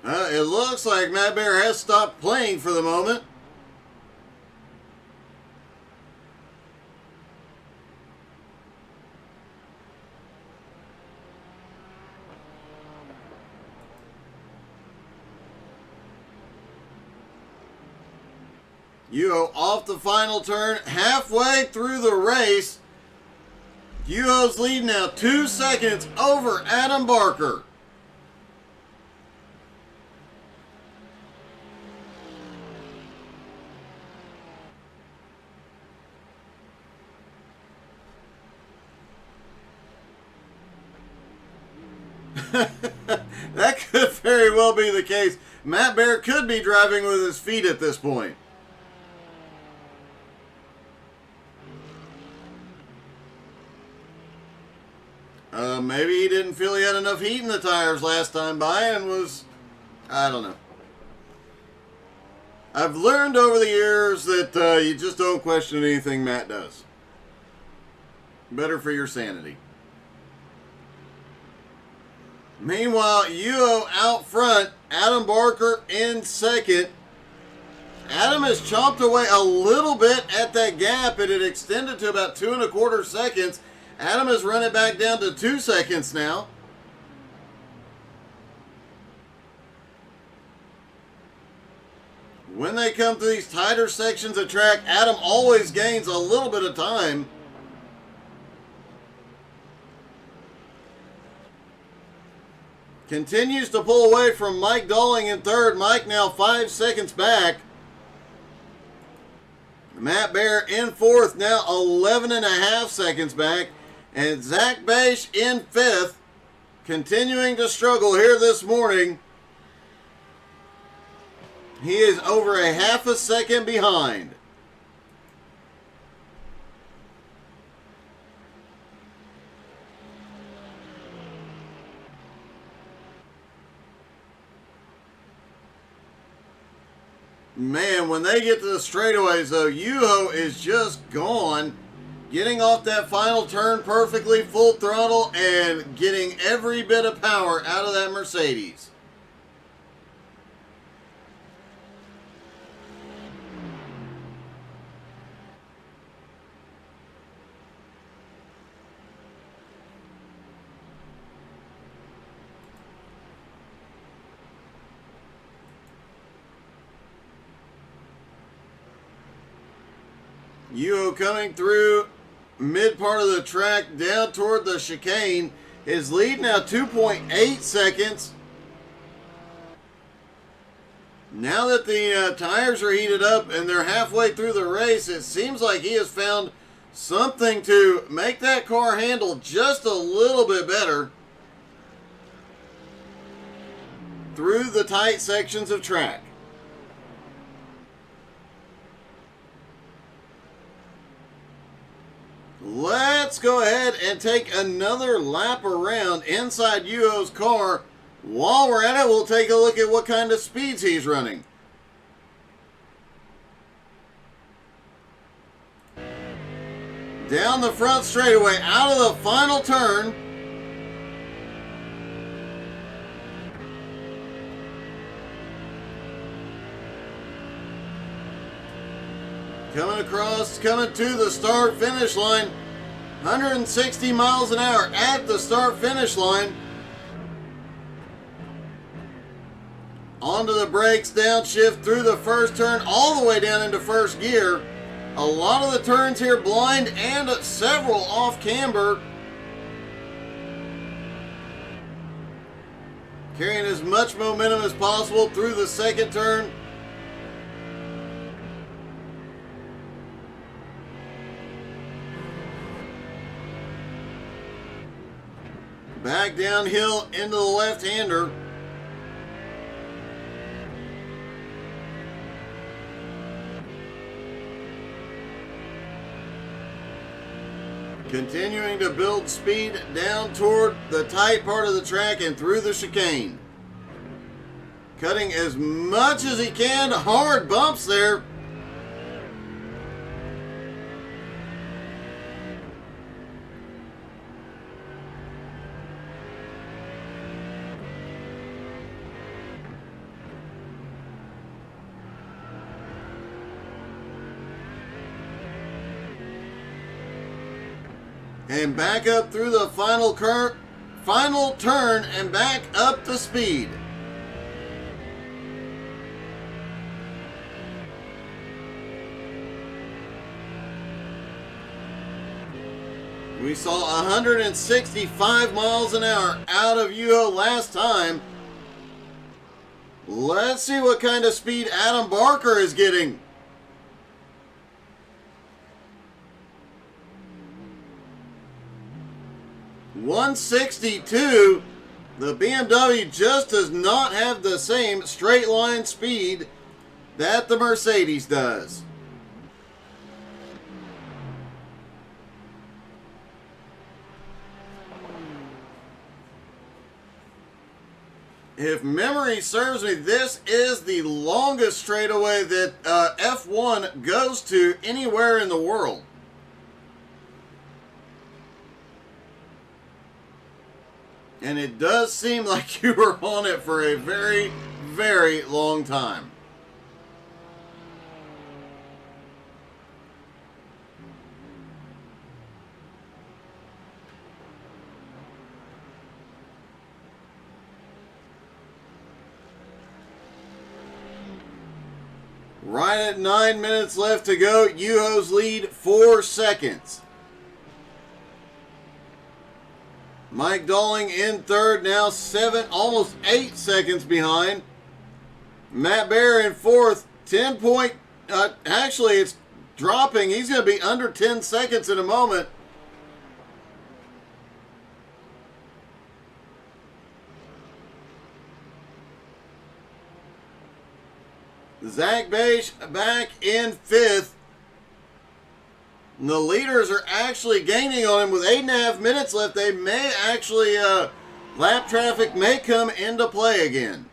It looks like Matt Bear has stopped playing for the moment. Yuho off the final turn, halfway through the race. Yuho's lead now 2 seconds over Adam Barker. That could very well be the case. Matt Bear could be driving with his feet at this point. Maybe he didn't feel he had enough heat in the tires last time by and was... I don't know. I've learned over the years that you just don't question anything Matt does. Better for your sanity. Meanwhile, Yuho out front, Adam Barker in second. Adam has chomped away a little bit at that gap. It had extended to about 2.25 seconds. Adam has run it back down to 2 seconds now. When they come to these tighter sections of track, Adam always gains a little bit of time. Continues to pull away from Mike Doling in third. Mike now 5 seconds back. Matt Bear in fourth, now 11.5 seconds back. And Zach Bache in fifth, continuing to struggle here this morning. He is over a half a second behind. Man, when they get to the straightaways, though, Yuho is just gone. Getting off that final turn perfectly, full throttle, and getting every bit of power out of that Mercedes. Yuho coming through mid part of the track down toward the chicane. His lead now 2.8 seconds. Now that the tires are heated up and they're halfway through the race, it seems like he has found something to make that car handle just a little bit better through the tight sections of track. Let's go ahead and take another lap around inside Yuho's car. While we're at it, we'll take a look at what kind of speeds he's running. Down the front straightaway, out of the final turn. Coming across, coming to the start-finish line. 160 miles an hour at the start-finish line. Onto the brakes, downshift through the first turn, all the way down into first gear. A lot of the turns here blind and several off camber. Carrying as much momentum as possible through the second turn. Back downhill into the left-hander. Continuing to build speed down toward the tight part of the track and through the chicane. Cutting as much as he can. Hard bumps there. And back up through the final turn and back up to speed. We saw 165 miles an hour out of Yuho last time. Let's see what kind of speed Adam Barker is getting. 162. The BMW just does not have the same straight line speed that the Mercedes does. If memory serves me, this is the longest straightaway that F1 goes to anywhere in the world. And it does seem like you were on it for a very, very long time. Right at 9 minutes left to go. Yuho's lead 4 seconds. Mike Dalling in third, now 7, almost 8 seconds behind. Matt Bear in fourth, 10 point, actually it's dropping. He's going to be under 10 seconds in a moment. Zach Beige back in fifth. And the leaders are actually gaining on him with 8.5 minutes left. They may actually, lap traffic may come into play again.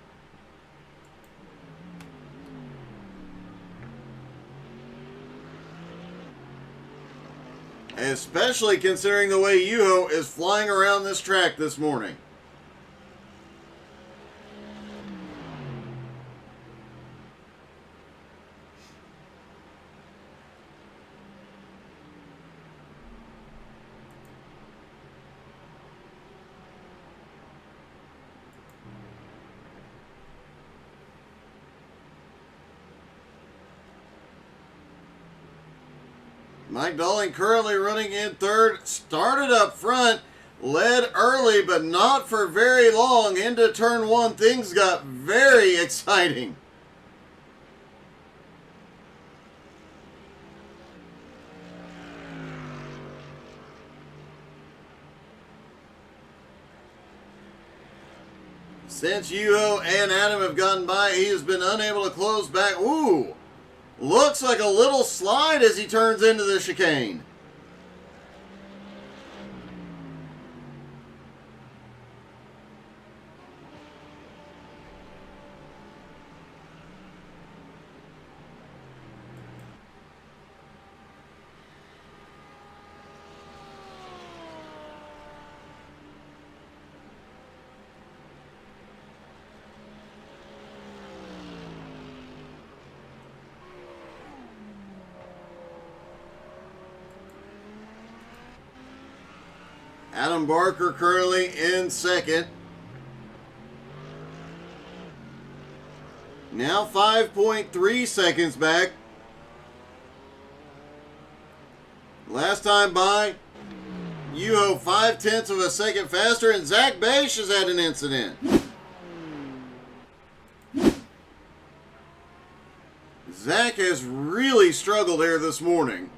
Especially considering the way Yuho is flying around this track this morning. Mike Dalling currently running in third, started up front, led early, but not for very long. Into turn one, things got very exciting. Since Yuho and Adam have gotten by, he has been unable to close back. Ooh! Looks like a little slide as he turns into the chicane. Adam Barker currently in second. Now 5.3 seconds back. Last time by, Yuho 0.5 of a second faster, and Zach Bache has had an incident. Zach has really struggled here this morning.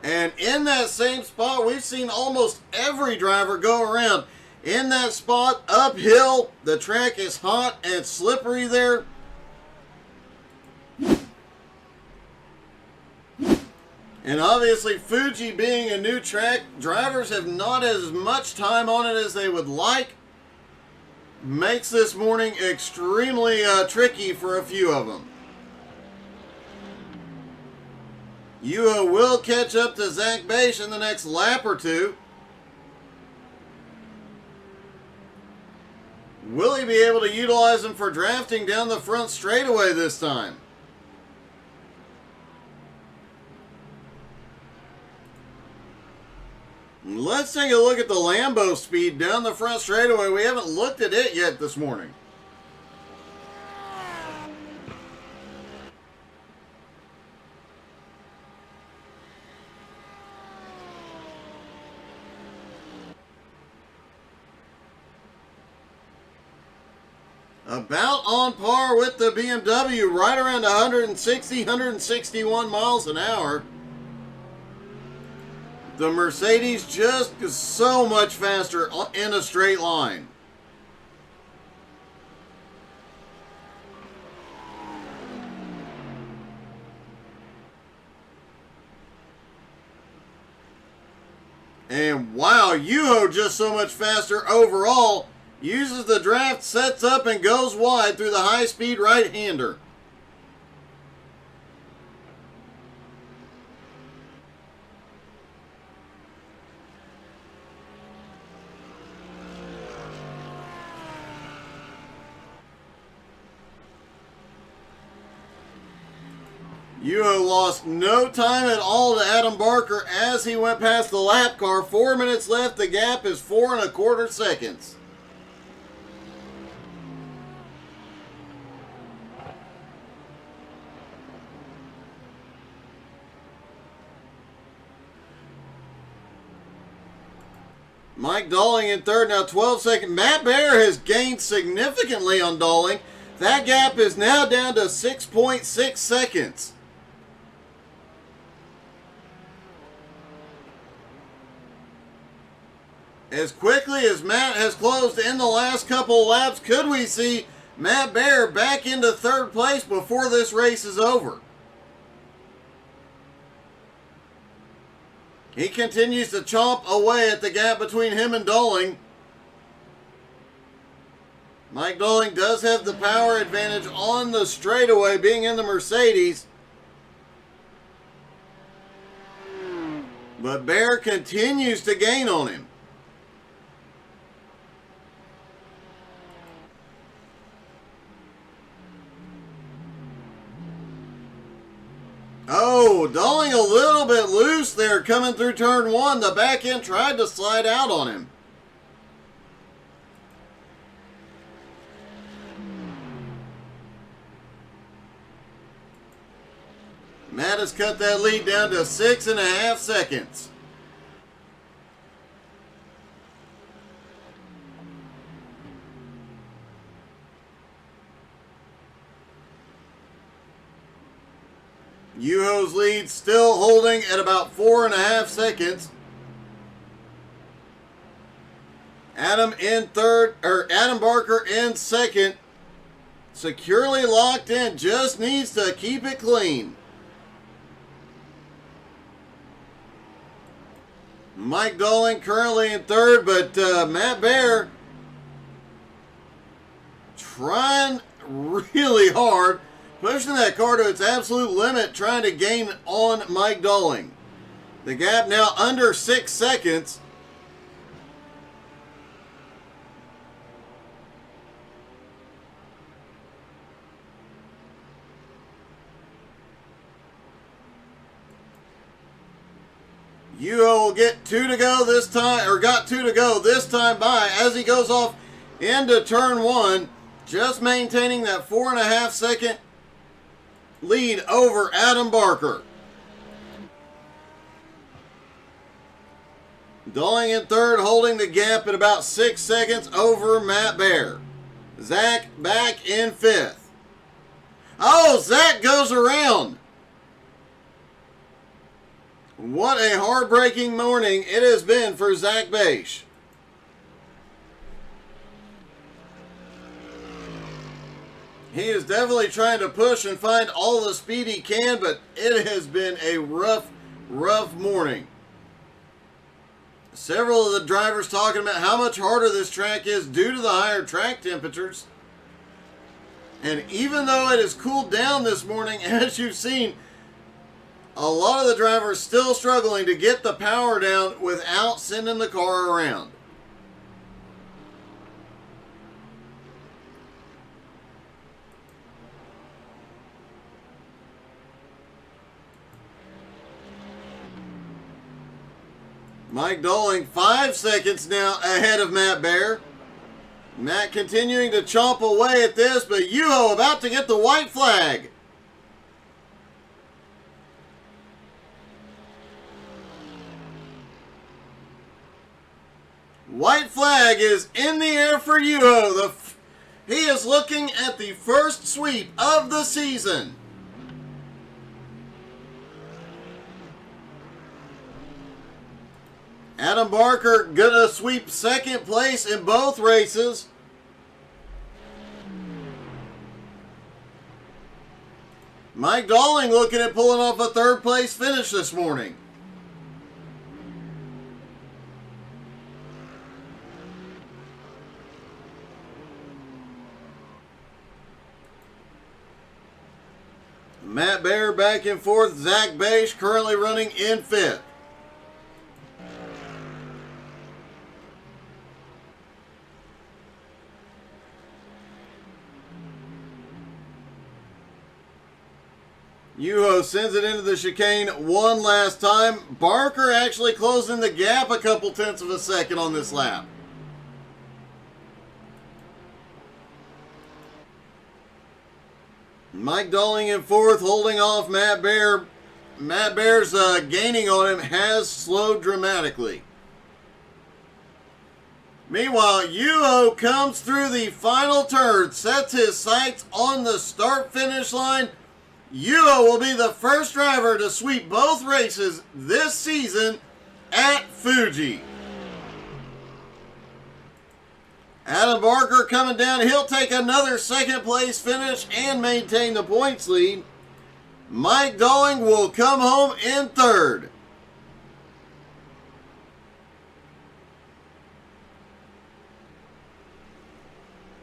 And in that same spot, we've seen almost every driver go around. In that spot, uphill, the track is hot and slippery there. And obviously, Fuji being a new track, drivers have not as much time on it as they would like. Makes this morning extremely tricky for a few of them. Yuho will catch up to Zach Bache in the next lap or two. Will he be able to utilize him for drafting down the front straightaway this time? Let's take a look at the Lambo speed down the front straightaway. We haven't looked at it yet this morning. About on par with the BMW, right around 160, 161 miles an hour. The Mercedes just is so much faster in a straight line. And wow, Yuho just so much faster overall. Uses the draft, sets up, and goes wide through the high-speed right-hander. Yuho lost no time at all to Adam Barker as he went past the lap car. 4 minutes left. The gap is 4.25 seconds. Mike Dalling in third, now 12 seconds. Matt Baer has gained significantly on Dalling. That gap is now down to 6.6 seconds. As quickly as Matt has closed in the last couple of laps, could we see Matt Baer back into third place before this race is over? He continues to chomp away at the gap between him and Dalling. Mike Dalling does have the power advantage on the straightaway, being in the Mercedes. But Baer continues to gain on him. Oh, Dalling a little bit loose there coming through turn one. The back end tried to slide out on him. Matt has cut that lead down to 6.5 seconds. Yuho's lead still holding at about 4.5 seconds. Adam in third, or Adam Barker in second. Securely locked in, just needs to keep it clean. Mike Dalling currently in third, but Matt Baer trying really hard, pushing that car to its absolute limit, trying to gain on Mike Dalling. The gap now under 6 seconds. Yuho will get 2 to go this time, or got 2 to go this time by as he goes off into turn 1, just maintaining that 4.5 second lead over Adam Barker. Dulling in third, holding the gap at about 6 seconds over Matt Bear. Zach back in fifth. Oh, Zach goes around. What a heartbreaking morning it has been for Zach Beisch. He is definitely trying to push and find all the speed he can, but it has been a rough morning. Several of the drivers talking about how much harder this track is due to the higher track temperatures. And even though it has cooled down this morning, as you've seen, a lot of the drivers still struggling to get the power down without sending the car around. Mike Dulling 5 seconds now ahead of Matt Bear. Matt continuing to chomp away at this, but Yuho about to get the white flag. White flag is in the air for Yuho. He is looking at the first sweep of the season. Adam Barker gonna sweep second place in both races. Mike Dulling looking at pulling off a third place finish this morning. Matt Bear back and forth. Zach Beisch currently running in fifth. Yuho sends it into the chicane one last time. Barker actually closing the gap a couple tenths of a second on this lap. Mike Dulling in fourth, holding off Matt Bear. Matt Bear's gaining on him has slowed dramatically. Meanwhile, Yuho comes through the final turn, sets his sights on the start-finish line. Yuho will be the first driver to sweep both races this season at Fuji. Adam Barker coming down. He'll take another second place finish and maintain the points lead. Mike Dulling will come home in third.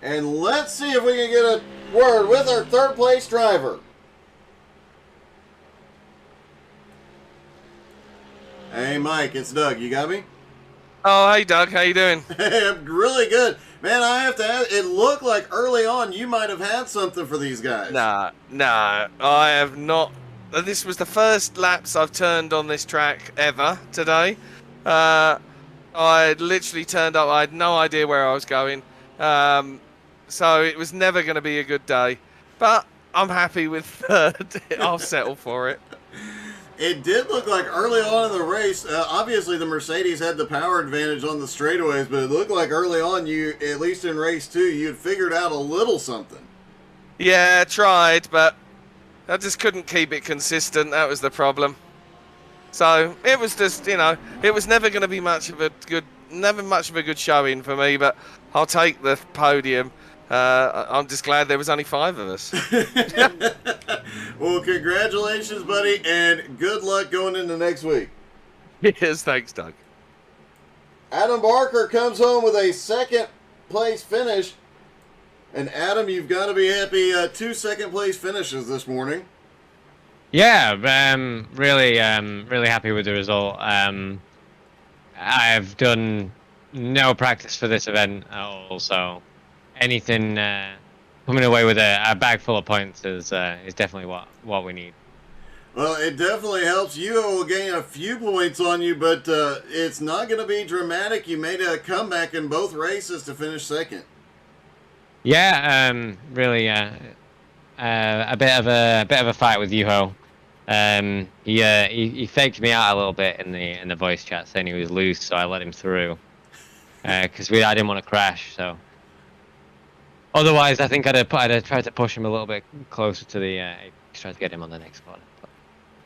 And let's see if we can get a word with our third place driver. Hey Mike, it's Doug. You got me? Oh, hey Doug, how you doing? I'm really good. Man, I have to ask, it looked like early on you might have had something for these guys. Nah, I have not. This was the first laps I've turned on this track ever today. I literally turned up, I had no idea where I was going. So it was never going to be a good day. But I'm happy with third. I'll settle for it. It did look like early on in the race, obviously the Mercedes had the power advantage on the straightaways, but it looked like early on you, at least in race 2, you'd figured out a little something. Yeah, tried, but I just couldn't keep it consistent. That was the problem. So it was just, it was never going to be much of a good showing for me, but I'll take the podium. I'm just glad there was only 5 of us. Well, congratulations, buddy, and good luck going into next week. Yes, thanks, Doug. Adam Barker comes home with a second place finish. And Adam, you've got to be happy. 2 second place finishes this morning. Yeah, really happy with the result. I've done no practice for this event at all, so anything coming away with a bag full of points is definitely what we need. Well, it definitely helps. You will gain a few points on you, but it's not going to be dramatic. You made a comeback in both races to finish second. Yeah, really, a bit of a fight with Yuho. He faked me out a little bit in the voice chat, saying he was loose, so I let him through. Because I didn't want to crash. So otherwise, I think I'd have tried to push him a little bit closer to the. Try to get him on the next corner.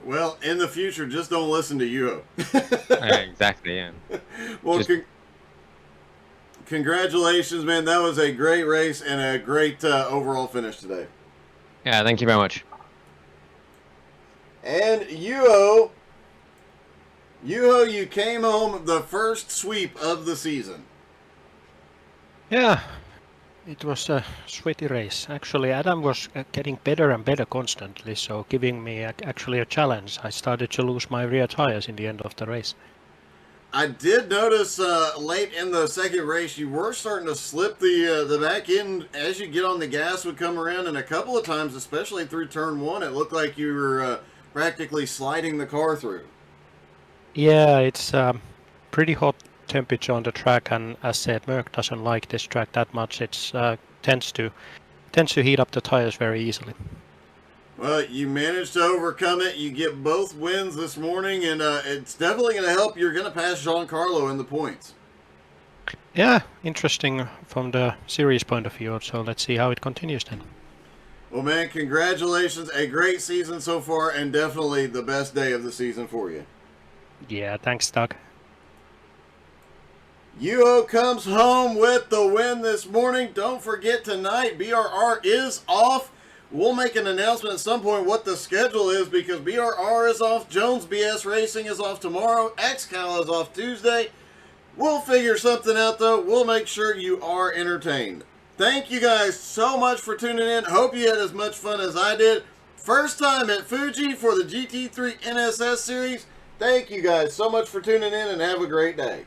Well, in the future, just don't listen to you. Exactly. Yeah. Well, congratulations, man. That was a great race and a great overall finish today. Yeah. Thank you very much. And Yuho, you came home the first sweep of the season. Yeah, it was a sweaty race. Actually, Adam was getting better and better constantly, so giving me actually a challenge. I started to lose my rear tires in the end of the race. I did notice late in the second race you were starting to slip the back end as you get on the gas would come around, and a couple of times, especially through turn one, it looked like you were practically sliding the car through. Yeah, it's pretty hot temperature on the track, and as said, Merc doesn't like this track that much. It tends to heat up the tires very easily. Well, you managed to overcome it. You get both wins this morning, and it's definitely going to help. You're going to pass Giancarlo in the points. Yeah, interesting from the series point of view. So let's see how it continues then. Well, man, congratulations. A great season so far, and definitely the best day of the season for you. Yeah, thanks, Doug. Yuho comes home with the win this morning. Don't forget, tonight BRR is off. We'll make an announcement at some point what the schedule is, because BRR is off, Jones BS Racing is off tomorrow, XCal is off Tuesday. We'll figure something out, though. We'll make sure you are entertained. Thank you guys so much for tuning in. Hope you had as much fun as I did. First time at Fuji for the GT3 NSS series. Thank you guys so much for tuning in, and have a great day.